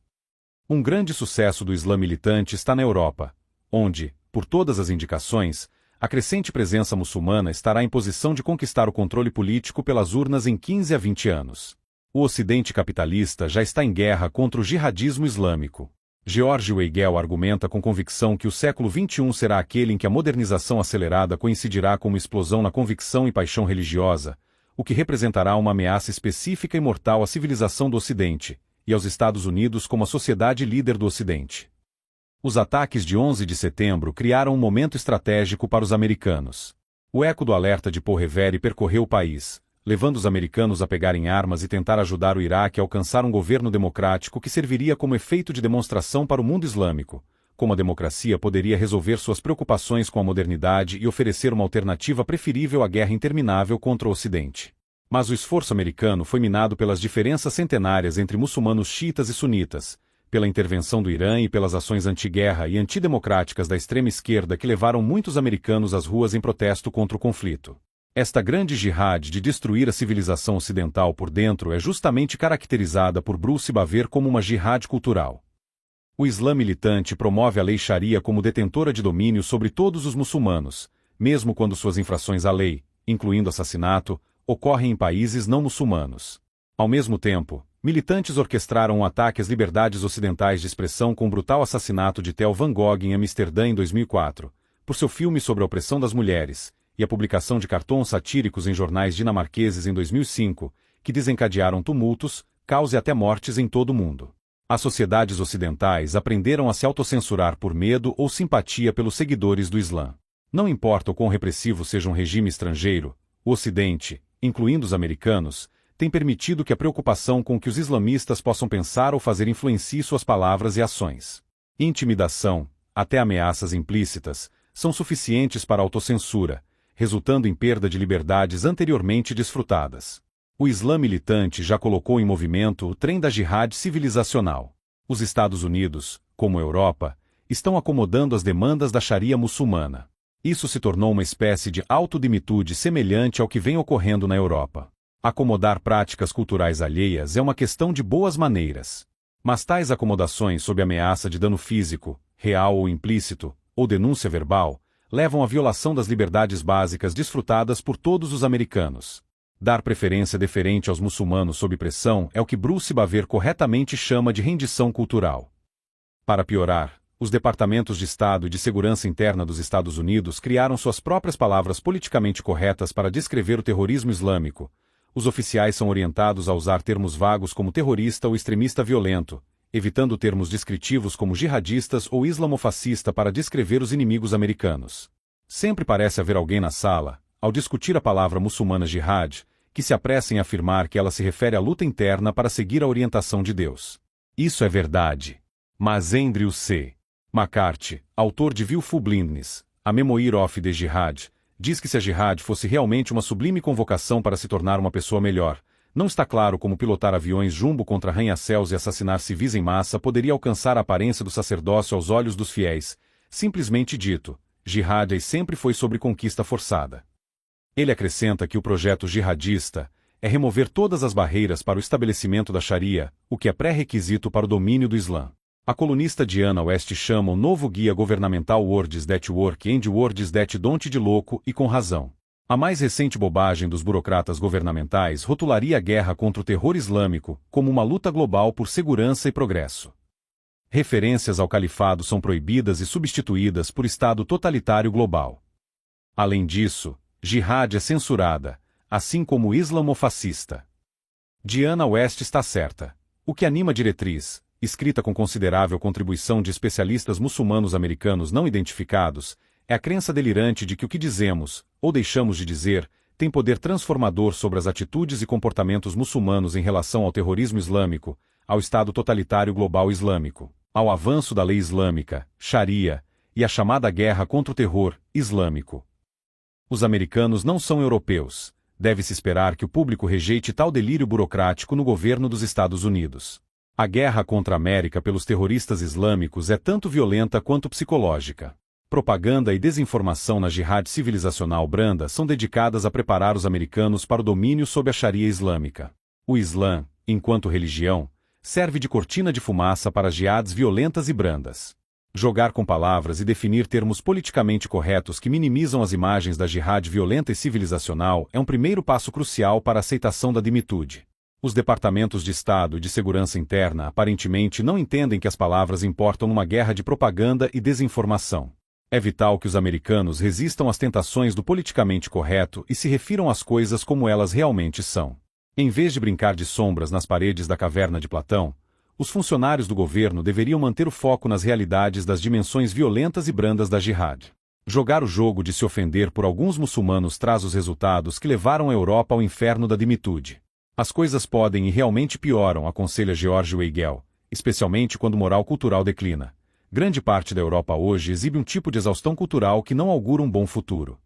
Um grande sucesso do Islã militante está na Europa, onde, por todas as indicações, a crescente presença muçulmana estará em posição de conquistar o controle político pelas urnas em 15 a 20 anos. O Ocidente capitalista já está em guerra contra o jihadismo islâmico. George Weigel argumenta com convicção que o século XXI será aquele em que a modernização acelerada coincidirá com uma explosão na convicção e paixão religiosa, o que representará uma ameaça específica e mortal à civilização do Ocidente, e aos Estados Unidos como a sociedade líder do Ocidente. Os ataques de 11 de setembro criaram um momento estratégico para os americanos. O eco do alerta de Paul Revere percorreu o país, levando os americanos a pegarem armas e tentar ajudar o Iraque a alcançar um governo democrático que serviria como efeito de demonstração para o mundo islâmico, como a democracia poderia resolver suas preocupações com a modernidade e oferecer uma alternativa preferível à guerra interminável contra o Ocidente. Mas o esforço americano foi minado pelas diferenças centenárias entre muçulmanos xiitas e sunitas, pela intervenção do Irã e pelas ações anti-guerra e antidemocráticas da extrema esquerda que levaram muitos americanos às ruas em protesto contra o conflito. Esta grande jihad de destruir a civilização ocidental por dentro é justamente caracterizada por Bruce Baver como uma jihad cultural. O Islã militante promove a lei Sharia como detentora de domínio sobre todos os muçulmanos, mesmo quando suas infrações à lei, incluindo assassinato, ocorrem em países não muçulmanos. Ao mesmo tempo, militantes orquestraram um ataque às liberdades ocidentais de expressão com o brutal assassinato de Theo van Gogh em Amsterdã em 2004, por seu filme sobre a opressão das mulheres, e a publicação de cartões satíricos em jornais dinamarqueses em 2005, que desencadearam tumultos, caos e até mortes em todo o mundo. As sociedades ocidentais aprenderam a se autocensurar por medo ou simpatia pelos seguidores do Islã. Não importa o quão repressivo seja um regime estrangeiro, o Ocidente, incluindo os americanos, tem permitido que a preocupação com o que os islamistas possam pensar ou fazer influencie suas palavras e ações. Intimidação, até ameaças implícitas, são suficientes para a autocensura, resultando em perda de liberdades anteriormente desfrutadas. O Islã militante já colocou em movimento o trem da jihad civilizacional. Os Estados Unidos, como a Europa, estão acomodando as demandas da Sharia muçulmana. Isso se tornou uma espécie de autodemitude semelhante ao que vem ocorrendo na Europa. Acomodar práticas culturais alheias é uma questão de boas maneiras. Mas tais acomodações sob ameaça de dano físico, real ou implícito, ou denúncia verbal, levam à violação das liberdades básicas desfrutadas por todos os americanos. Dar preferência deferente aos muçulmanos sob pressão é o que Bruce Baver corretamente chama de rendição cultural. Para piorar, os departamentos de Estado e de Segurança Interna dos Estados Unidos criaram suas próprias palavras politicamente corretas para descrever o terrorismo islâmico. Os oficiais são orientados a usar termos vagos como terrorista ou extremista violento, evitando termos descritivos como jihadistas ou islamofascista para descrever os inimigos americanos. Sempre parece haver alguém na sala, ao discutir a palavra muçulmana jihad, que se apressa em afirmar que ela se refere à luta interna para seguir a orientação de Deus. Isso é verdade. Mas Andrew C. McCarthy, autor de Willful Blindness, A Memoir of the Jihad, diz que se a jihad fosse realmente uma sublime convocação para se tornar uma pessoa melhor, não está claro como pilotar aviões jumbo contra arranha-céus e assassinar civis em massa poderia alcançar a aparência do sacerdócio aos olhos dos fiéis. Simplesmente dito, jihad sempre foi sobre conquista forçada. Ele acrescenta que o projeto jihadista é remover todas as barreiras para o estabelecimento da Sharia, o que é pré-requisito para o domínio do Islã. A colunista Diana West chama o novo guia governamental Words That Work and Words That Don't de louco e com razão. A mais recente bobagem dos burocratas governamentais rotularia a guerra contra o terror islâmico como uma luta global por segurança e progresso. Referências ao califado são proibidas e substituídas por Estado totalitário global. Além disso, jihad é censurada, assim como o islamofascista. Diana West está certa. O que anima a diretriz, escrita com considerável contribuição de especialistas muçulmanos americanos não identificados, é a crença delirante de que o que dizemos, ou deixamos de dizer, tem poder transformador sobre as atitudes e comportamentos muçulmanos em relação ao terrorismo islâmico, ao Estado totalitário global islâmico, ao avanço da lei islâmica, Sharia, e à chamada guerra contra o terror islâmico. Os americanos não são europeus. Deve-se esperar que o público rejeite tal delírio burocrático no governo dos Estados Unidos. A guerra contra a América pelos terroristas islâmicos é tanto violenta quanto psicológica. Propaganda e desinformação na jihad civilizacional branda são dedicadas a preparar os americanos para o domínio sob a Sharia islâmica. O Islã, enquanto religião, serve de cortina de fumaça para jihads violentas e brandas. Jogar com palavras e definir termos politicamente corretos que minimizam as imagens da jihad violenta e civilizacional é um primeiro passo crucial para a aceitação da dimitude. Os departamentos de Estado e de Segurança Interna aparentemente não entendem que as palavras importam numa guerra de propaganda e desinformação. É vital que os americanos resistam às tentações do politicamente correto e se refiram às coisas como elas realmente são. Em vez de brincar de sombras nas paredes da caverna de Platão, os funcionários do governo deveriam manter o foco nas realidades das dimensões violentas e brandas da jihad. Jogar o jogo de se ofender por alguns muçulmanos traz os resultados que levaram a Europa ao inferno da dimitude. As coisas podem e realmente pioram, aconselha George Weigel, especialmente quando moral cultural declina. Grande parte da Europa hoje exibe um tipo de exaustão cultural que não augura um bom futuro.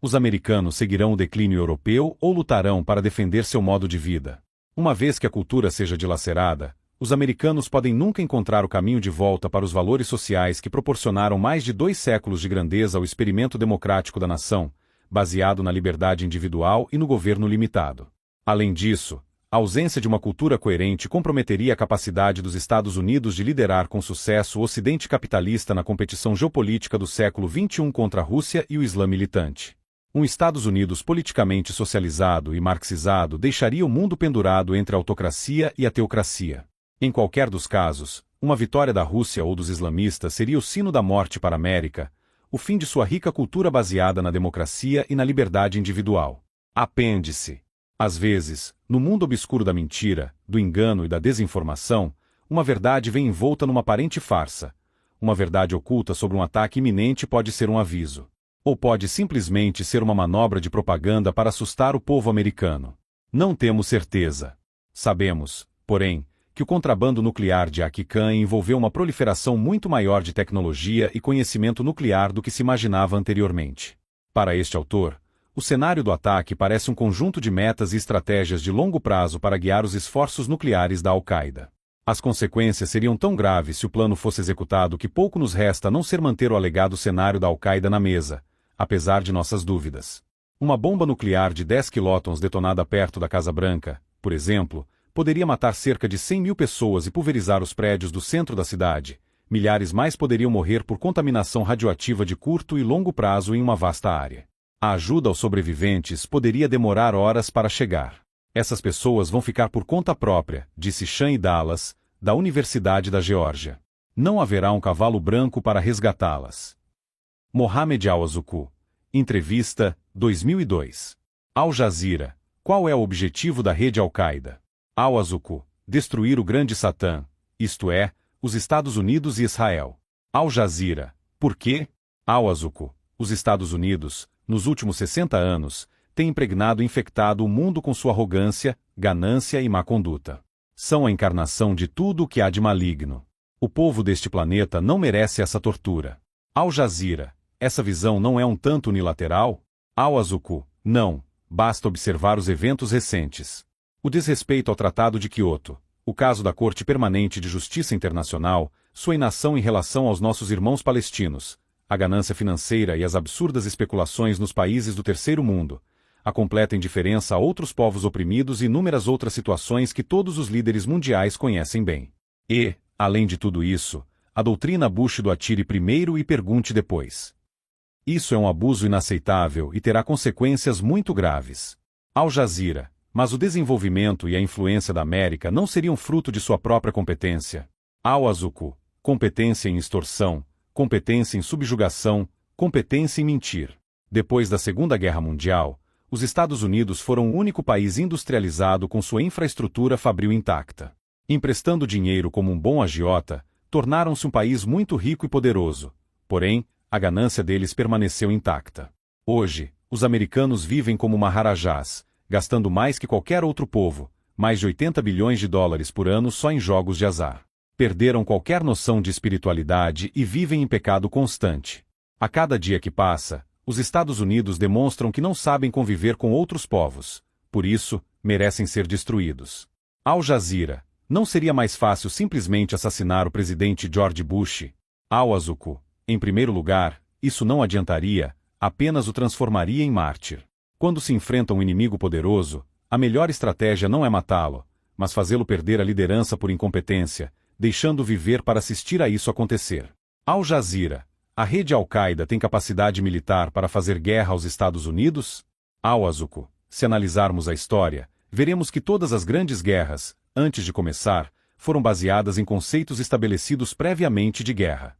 Os americanos seguirão o declínio europeu ou lutarão para defender seu modo de vida. Uma vez que a cultura seja dilacerada, os americanos podem nunca encontrar o caminho de volta para os valores sociais que proporcionaram mais de 2 séculos de grandeza ao experimento democrático da nação, baseado na liberdade individual e no governo limitado. Além disso, a ausência de uma cultura coerente comprometeria a capacidade dos Estados Unidos de liderar com sucesso o Ocidente capitalista na competição geopolítica do século XXI contra a Rússia e o Islã militante. Um Estados Unidos politicamente socializado e marxizado deixaria o mundo pendurado entre a autocracia e a teocracia. Em qualquer dos casos, uma vitória da Rússia ou dos islamistas seria o sino da morte para a América, o fim de sua rica cultura baseada na democracia e na liberdade individual. Apêndice. Às vezes, no mundo obscuro da mentira, do engano e da desinformação, uma verdade vem envolta numa aparente farsa. Uma verdade oculta sobre um ataque iminente pode ser um aviso. Ou pode simplesmente ser uma manobra de propaganda para assustar o povo americano. Não temos certeza. Sabemos, porém, que o contrabando nuclear de Aquicã envolveu uma proliferação muito maior de tecnologia e conhecimento nuclear do que se imaginava anteriormente. Para este autor, o cenário do ataque parece um conjunto de metas e estratégias de longo prazo para guiar os esforços nucleares da Al-Qaeda. As consequências seriam tão graves se o plano fosse executado que pouco nos resta a não ser manter o alegado cenário da Al-Qaeda na mesa, apesar de nossas dúvidas. Uma bomba nuclear de 10 quilotons detonada perto da Casa Branca, por exemplo, poderia matar cerca de 100.000 pessoas e pulverizar os prédios do centro da cidade. Milhares mais poderiam morrer por contaminação radioativa de curto e longo prazo em uma vasta área. A ajuda aos sobreviventes poderia demorar horas para chegar. Essas pessoas vão ficar por conta própria, disse Shane Dallas, da Universidade da Geórgia. Não haverá um cavalo branco para resgatá-las. Mohamed Al-Azuqu. Entrevista, 2002. Al Jazeera. Qual é o objetivo da rede Al-Qaeda? Al-Azuqu. Destruir o grande Satã, isto é, os Estados Unidos e Israel. Al Jazeera. Por quê? Al-Azuqu. Os Estados Unidos, nos últimos 60 anos, têm impregnado e infectado o mundo com sua arrogância, ganância e má conduta. São a encarnação de tudo o que há de maligno. O povo deste planeta não merece essa tortura. Al Jazeera. Essa visão não é um tanto unilateral? Al-Azuqu. Não. Basta observar os eventos recentes. O desrespeito ao Tratado de Quioto, o caso da Corte Permanente de Justiça Internacional, sua inação em relação aos nossos irmãos palestinos, a ganância financeira e as absurdas especulações nos países do terceiro mundo, a completa indiferença a outros povos oprimidos e inúmeras outras situações que todos os líderes mundiais conhecem bem. E, além de tudo isso, a doutrina Bush do atire primeiro e pergunte depois. Isso é um abuso inaceitável e terá consequências muito graves. Al Jazeera. Mas o desenvolvimento e a influência da América não seriam fruto de sua própria competência. Al-Azuqu. Competência em extorsão, competência em subjugação, competência em mentir. Depois da Segunda Guerra Mundial, os Estados Unidos foram o único país industrializado com sua infraestrutura fabril intacta. Emprestando dinheiro como um bom agiota, tornaram-se um país muito rico e poderoso. Porém, a ganância deles permaneceu intacta. Hoje, Os americanos vivem como maharajás, gastando mais que qualquer outro povo, mais de 80 bilhões de dólares por ano só em jogos de azar. Perderam qualquer noção de espiritualidade e vivem em pecado constante. A cada dia que passa, os Estados Unidos demonstram que não sabem conviver com outros povos. Por isso, merecem ser destruídos. Al Jazeera. Não seria mais fácil simplesmente assassinar o presidente George Bush? Al-Azuqo. Em primeiro lugar, isso não adiantaria, apenas o transformaria em mártir. Quando se enfrenta um inimigo poderoso, a melhor estratégia não é matá-lo, mas fazê-lo perder a liderança por incompetência, deixando-o viver para assistir a isso acontecer. Al Jazeera. A rede Al-Qaeda tem capacidade militar para fazer guerra aos Estados Unidos? Al-Azuqo. Se analisarmos a história, veremos que todas as grandes guerras, antes de começar, foram baseadas em conceitos estabelecidos previamente de guerra.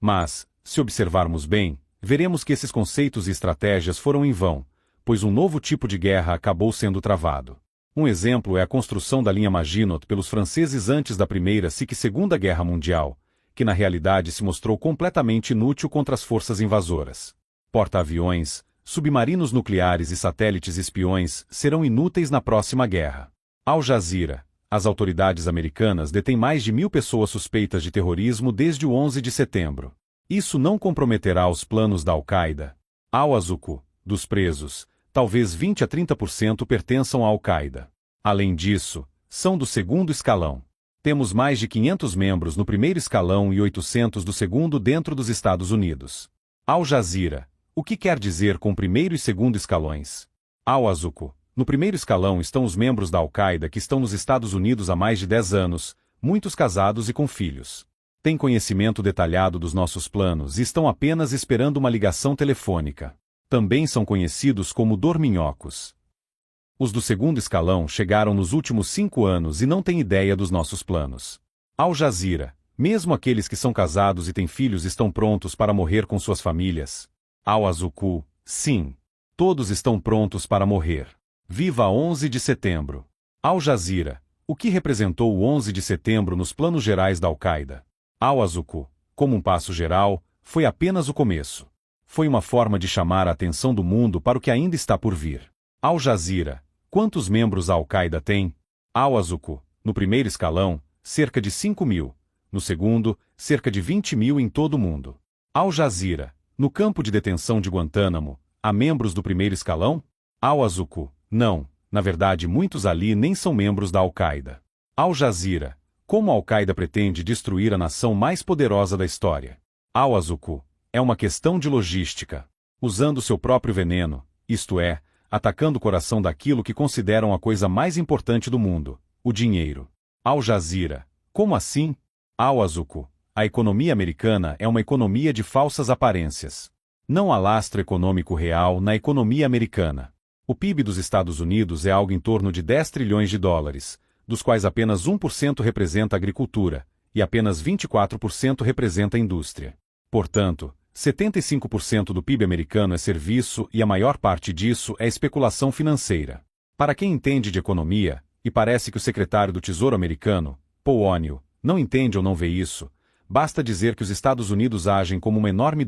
Mas, se observarmos bem, veremos que esses conceitos e estratégias foram em vão, pois um novo tipo de guerra acabou sendo travado. Um exemplo é a construção da linha Maginot pelos franceses antes da Primeira e Segunda Guerra Mundial, que na realidade se mostrou completamente inútil contra as forças invasoras. Porta-aviões, submarinos nucleares e satélites espiões serão inúteis na próxima guerra. Al Jazeera. As autoridades americanas detêm mais de 1.000 pessoas suspeitas de terrorismo desde o 11 de setembro. Isso não comprometerá os planos da Al-Qaeda? Al-Azuqo. Dos presos, talvez 20 a 30% pertençam à Al-Qaeda. Além disso, são do segundo escalão. Temos mais de 500 membros no primeiro escalão e 800 do segundo dentro dos Estados Unidos. Al Jazeera. O que quer dizer com primeiro e segundo escalões? Al-Azuqo. No primeiro escalão estão os membros da Al-Qaeda que estão nos Estados Unidos há mais de 10 anos, muitos casados e com filhos. Têm conhecimento detalhado dos nossos planos e estão apenas esperando uma ligação telefônica. Também são conhecidos como dorminhocos. Os do segundo escalão chegaram nos últimos 5 anos e não têm ideia dos nossos planos. Al Jazeera. Mesmo aqueles que são casados e têm filhos estão prontos para morrer com suas famílias? Al-Azuqo. Sim. Todos estão prontos para morrer. Viva 11 de setembro. Al Jazeera. O que representou o 11 de setembro nos planos gerais da Al-Qaeda? Al-Azuqo. Como um passo geral, foi apenas o começo. Foi uma forma de chamar a atenção do mundo para o que ainda está por vir. Al Jazeera. Quantos membros a Al-Qaeda tem? Al-Azuqo. No primeiro escalão, cerca de 5.000. No segundo, cerca de 20.000 em todo o mundo. Al Jazeera. No campo de detenção de Guantánamo, há membros do primeiro escalão? Al-Azuqo. Não, na verdade muitos ali nem são membros da Al-Qaeda. Al Jazeera. Como a Al-Qaeda pretende destruir a nação mais poderosa da história? Al-Azuqo. É uma questão de logística. Usando seu próprio veneno, isto é, atacando o coração daquilo que consideram a coisa mais importante do mundo, o dinheiro. Al Jazeera. Como assim? Al-Azuqo. A economia americana é uma economia de falsas aparências. Não há lastro econômico real na economia americana. O PIB dos Estados Unidos é algo em torno de 10 trilhões de dólares, dos quais apenas 1% representa a agricultura, e apenas 24% representa a indústria. Portanto, 75% do PIB americano é serviço e a maior parte disso é especulação financeira. Para quem entende de economia, e parece que o secretário do Tesouro americano, Paul O'Neill, não entende ou não vê isso, basta dizer que os Estados Unidos agem como uma enorme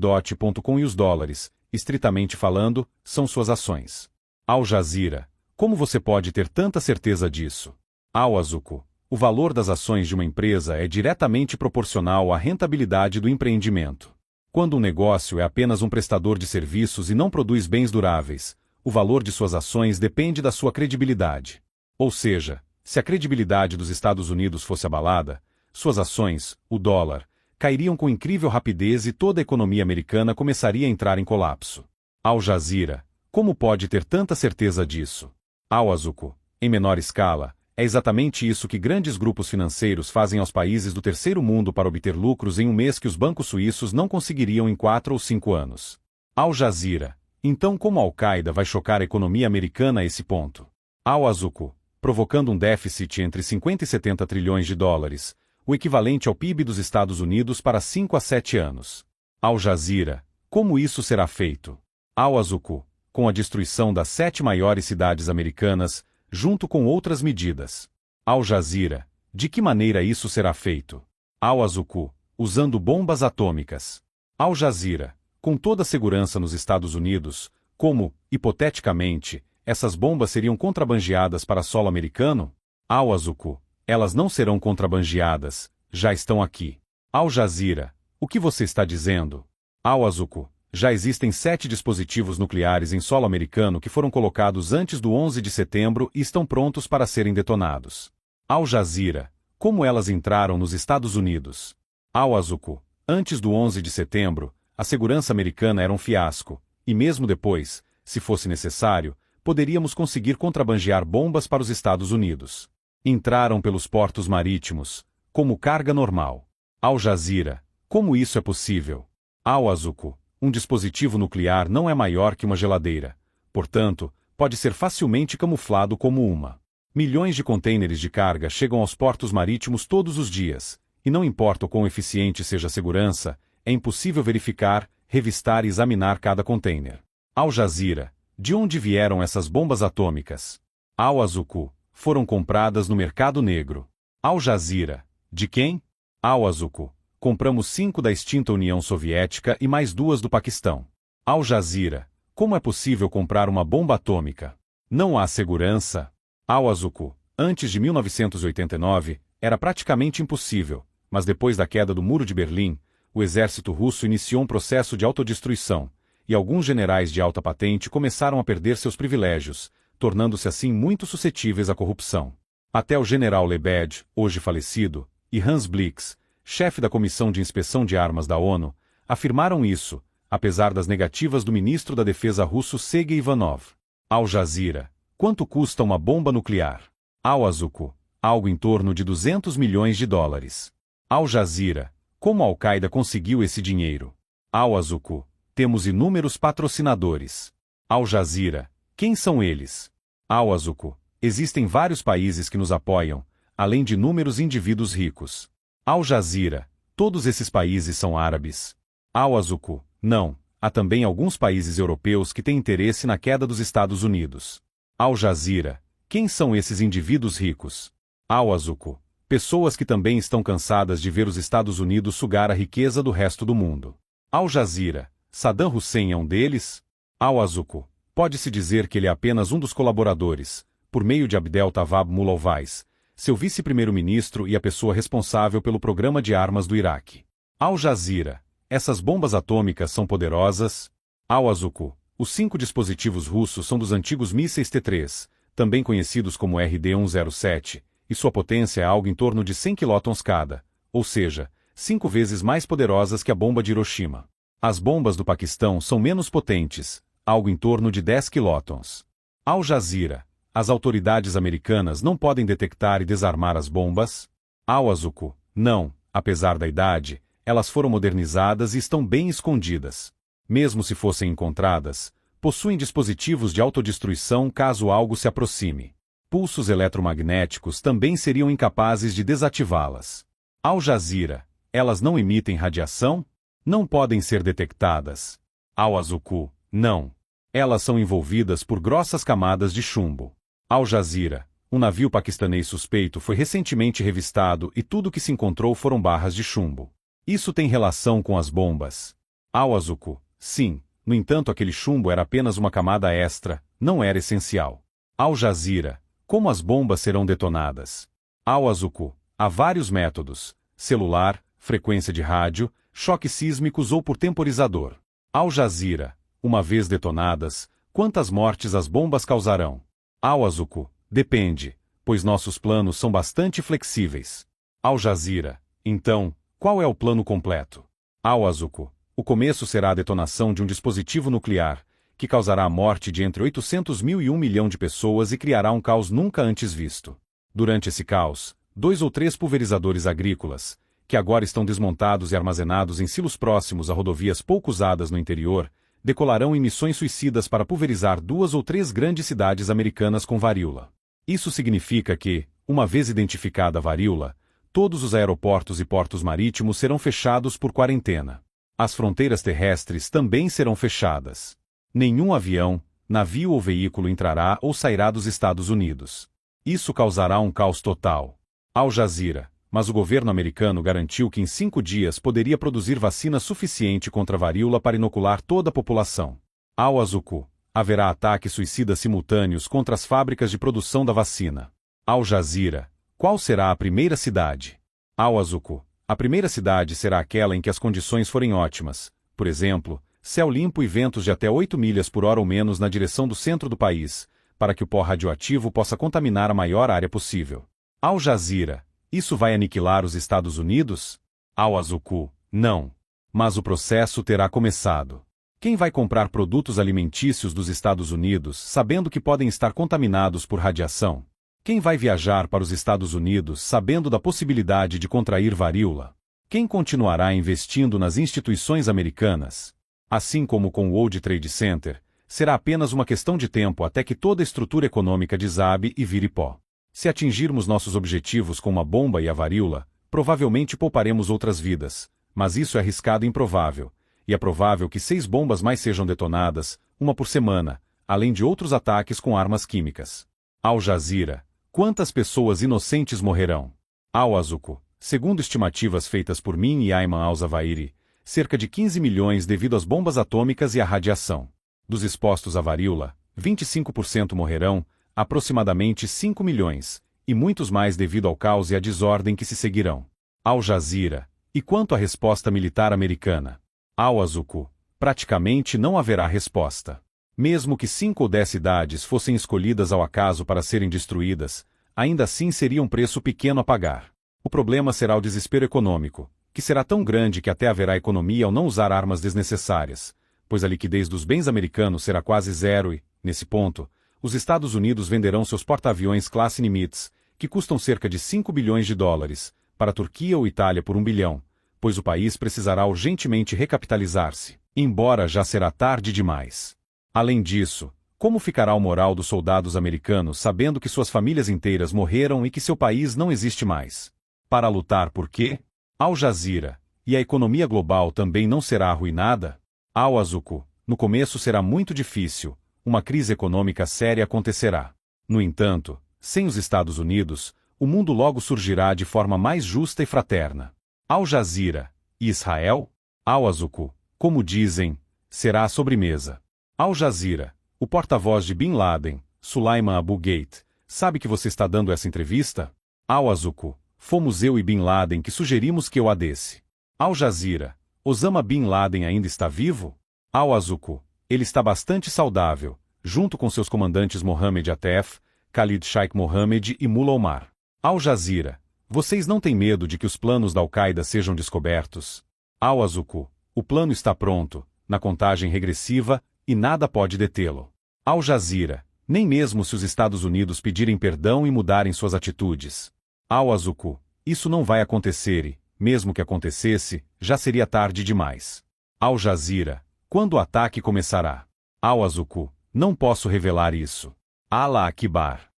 .com e os dólares, estritamente falando, são suas ações. Al Jazeera. Como você pode ter tanta certeza disso? Al-Azuqo. O valor das ações de uma empresa é diretamente proporcional à rentabilidade do empreendimento. Quando um negócio é apenas um prestador de serviços e não produz bens duráveis, o valor de suas ações depende da sua credibilidade. Ou seja, se a credibilidade dos Estados Unidos fosse abalada, suas ações, o dólar, cairiam com incrível rapidez e toda a economia americana começaria a entrar em colapso. Al Jazeera. Como pode ter tanta certeza disso? Al-Azuqo. Em menor escala, é exatamente isso que grandes grupos financeiros fazem aos países do terceiro mundo para obter lucros em um mês que os bancos suíços não conseguiriam em 4 ou 5 anos. Al Jazeera. Então como a Al-Qaeda vai chocar a economia americana a esse ponto? Al-Azuqo. Provocando um déficit entre 50 e 70 trilhões de dólares, o equivalente ao PIB dos Estados Unidos para 5 a 7 anos. Al Jazeera. Como isso será feito? Al-Azuqo. Com a destruição das 7 maiores cidades americanas, junto com outras medidas. Al Jazeera. De que maneira isso será feito? Al-Azuqo. Usando bombas atômicas. Al Jazeera. Com toda a segurança nos Estados Unidos, Como, hipoteticamente, essas bombas seriam contrabandeadas para solo americano? Al Azuqu, elas não serão contrabandeadas, já estão aqui. Al Jazeera, o que você está dizendo? Al Azuqu, já existem 7 dispositivos nucleares em solo americano que foram colocados antes do 11 de setembro e estão prontos para serem detonados. Al Jazeera, como elas entraram nos Estados Unidos? Al Azuqu, antes do 11 de setembro, a segurança americana era um fiasco, e mesmo depois, se fosse necessário, poderíamos conseguir contrabandear bombas para os Estados Unidos. Entraram pelos portos marítimos, como carga normal. Al Jazeera, como isso é possível? Al Azuqu, um dispositivo nuclear não é maior que uma geladeira, portanto, pode ser facilmente camuflado como uma. Milhões de contêineres de carga chegam aos portos marítimos todos os dias, e não importa o quão eficiente seja a segurança, é impossível verificar, revistar e examinar cada contêiner. Al Jazeera, de onde vieram essas bombas atômicas? Al Azuqu, foram compradas no mercado negro. Al Jazeera, de quem? Al Azuqu, compramos 5 da extinta União Soviética e mais 2 do Paquistão. Al Jazeera, como é possível comprar uma bomba atômica? Não há segurança? Al Azuqu, antes de 1989, era praticamente impossível, mas depois da queda do Muro de Berlim, o exército russo iniciou um processo de autodestruição, e alguns generais de alta patente começaram a perder seus privilégios, tornando-se assim muito suscetíveis à corrupção. Até o general Lebed, hoje falecido, e Hans Blix, chefe da Comissão de Inspeção de Armas da ONU, afirmaram isso, apesar das negativas do ministro da Defesa russo Sergei Ivanov. Al Jazeera, quanto custa uma bomba nuclear? Al Azuqu, algo em torno de 200 milhões de dólares. Al Jazeera, como a Al-Qaeda conseguiu esse dinheiro? Al Azuqu, temos inúmeros patrocinadores. Al Jazeera, quem são eles? Al Azuqu, existem vários países que nos apoiam, além de inúmeros indivíduos ricos. Al Jazeera, todos esses países são árabes. Al Azuqu, não, há também alguns países europeus que têm interesse na queda dos Estados Unidos. Al Jazeera, quem são esses indivíduos ricos? Al Azuqu, pessoas que também estão cansadas de ver os Estados Unidos sugar a riqueza do resto do mundo. Al Jazeera, Saddam Hussein é um deles? Al Azuqu, pode-se dizer que ele é apenas um dos colaboradores, por meio de Abdel Tawab Mulawais, seu vice-primeiro-ministro e a pessoa responsável pelo programa de armas do Iraque. Al Jazeera, essas bombas atômicas são poderosas? Al Azuqu, os 5 dispositivos russos são dos antigos mísseis T-3, também conhecidos como RD-107, e sua potência é algo em torno de 100 quilotons cada, ou seja, 5 vezes mais poderosas que a bomba de Hiroshima. As bombas do Paquistão são menos potentes, algo em torno de 10 quilotons. Al Jazeera, as autoridades americanas não podem detectar e desarmar as bombas? Al Azuqu, não, apesar da idade, elas foram modernizadas e estão bem escondidas. Mesmo se fossem encontradas, possuem dispositivos de autodestruição caso algo se aproxime. Pulsos eletromagnéticos também seriam incapazes de desativá-las. Al Jazeera, elas não emitem radiação? Não podem ser detectadas. Al Azuqu, não. Elas são envolvidas por grossas camadas de chumbo. Al Jazeera, um navio paquistanês suspeito foi recentemente revistado e tudo que se encontrou foram barras de chumbo. Isso tem relação com as bombas? Al Azuqu, sim, no entanto aquele chumbo era apenas uma camada extra, não era essencial. Al Jazeera, como as bombas serão detonadas? Al Azuqu, há vários métodos: celular, frequência de rádio, choques sísmicos ou por temporizador. Al Jazeera, uma vez detonadas, quantas mortes as bombas causarão? Al Azuqu, depende, pois nossos planos são bastante flexíveis. Al Jazeera, então, qual é o plano completo? Al Azuqu, o começo será a detonação de um dispositivo nuclear, que causará a morte de entre 800 mil e 1 milhão de pessoas e criará um caos nunca antes visto. Durante esse caos, 2 ou 3 pulverizadores agrícolas, que agora estão desmontados e armazenados em silos próximos a rodovias pouco usadas no interior, decolarão em missões suicidas para pulverizar 2 ou 3 grandes cidades americanas com varíola. Isso significa que, uma vez identificada a varíola, todos os aeroportos e portos marítimos serão fechados por quarentena. As fronteiras terrestres também serão fechadas. Nenhum avião, navio ou veículo entrará ou sairá dos Estados Unidos. Isso causará um caos total. Al Jazeera, mas o governo americano garantiu que em 5 dias poderia produzir vacina suficiente contra a varíola para inocular toda a população. Al Azuqu, Haverá ataques suicidas simultâneos contra as fábricas de produção da vacina. Al Jazeera. Qual será a primeira cidade? Al-Azuqo. A primeira cidade será aquela em que as condições forem ótimas. Por exemplo, céu limpo e ventos de até 8 milhas por hora ou menos na direção do centro do país, para que o pó radioativo possa contaminar a maior área possível. Al Jazeera. Isso vai aniquilar os Estados Unidos? Al-Azuqo. Não. Mas o processo terá começado. Quem vai comprar produtos alimentícios dos Estados Unidos sabendo que podem estar contaminados por radiação? Quem vai viajar para os Estados Unidos sabendo da possibilidade de contrair varíola? Quem continuará investindo nas instituições americanas? Assim como com o World Trade Center, será apenas uma questão de tempo até que toda a estrutura econômica desabe e vire pó. Se atingirmos nossos objetivos com uma bomba e a varíola, provavelmente pouparemos outras vidas, mas isso é arriscado e improvável, e é provável que 6 bombas mais sejam detonadas, uma por semana, além de outros ataques com armas químicas. Al Jazeera. Quantas pessoas inocentes morrerão? Al-Azuqo. Segundo estimativas feitas por mim e Ayman al-Zawahiri, cerca de 15 milhões devido às bombas atômicas e à radiação. Dos expostos à varíola, 25% morrerão, aproximadamente 5 milhões, e muitos mais devido ao caos e à desordem que se seguirão. Al Jazeera. E quanto à resposta militar americana? Al-Azuqo. Praticamente não haverá resposta. Mesmo que 5 ou 10 cidades fossem escolhidas ao acaso para serem destruídas, ainda assim seria um preço pequeno a pagar. O problema será o desespero econômico, que será tão grande que até haverá economia ao não usar armas desnecessárias, pois a liquidez dos bens americanos será quase zero e, nesse ponto, os Estados Unidos venderão seus porta-aviões classe Nimitz, que custam cerca de 5 bilhões de dólares, para a Turquia ou Itália por 1 bilhão, pois o país precisará urgentemente recapitalizar-se, embora já será tarde demais. Além disso, como ficará o moral dos soldados americanos sabendo que suas famílias inteiras morreram e que seu país não existe mais? Para lutar por quê? Al Jazeera. E a economia global também não será arruinada? Al-Azuqo. No começo será muito difícil, uma crise econômica séria acontecerá. No entanto, sem os Estados Unidos, o mundo logo surgirá de forma mais justa e fraterna. Al Jazeera. E Israel? Al-Azuqo. Como dizem, será a sobremesa. Al Jazeera. O porta-voz de Bin Laden, Sulaiman Abu Ghait, sabe que você está dando essa entrevista? Al-Azuqo. Fomos eu e Bin Laden que sugerimos que eu a desse. Al Jazeera. Osama Bin Laden ainda está vivo? Al-Azuqo. Ele está bastante saudável, junto com seus comandantes Mohammed Atef, Khalid Sheikh Mohammed e Mullah Omar. Al Jazeera. Vocês não têm medo de que os planos da Al-Qaeda sejam descobertos? Al-Azuqo. O plano está pronto, na contagem regressiva, e nada pode detê-lo. Al Jazeera. Nem mesmo se os Estados Unidos pedirem perdão e mudarem suas atitudes. Al-Azuqo. Isso não vai acontecer e, mesmo que acontecesse, já seria tarde demais. Al Jazeera. Quando o ataque começará? Al-Azuqo. Não posso revelar isso. Allah Akbar.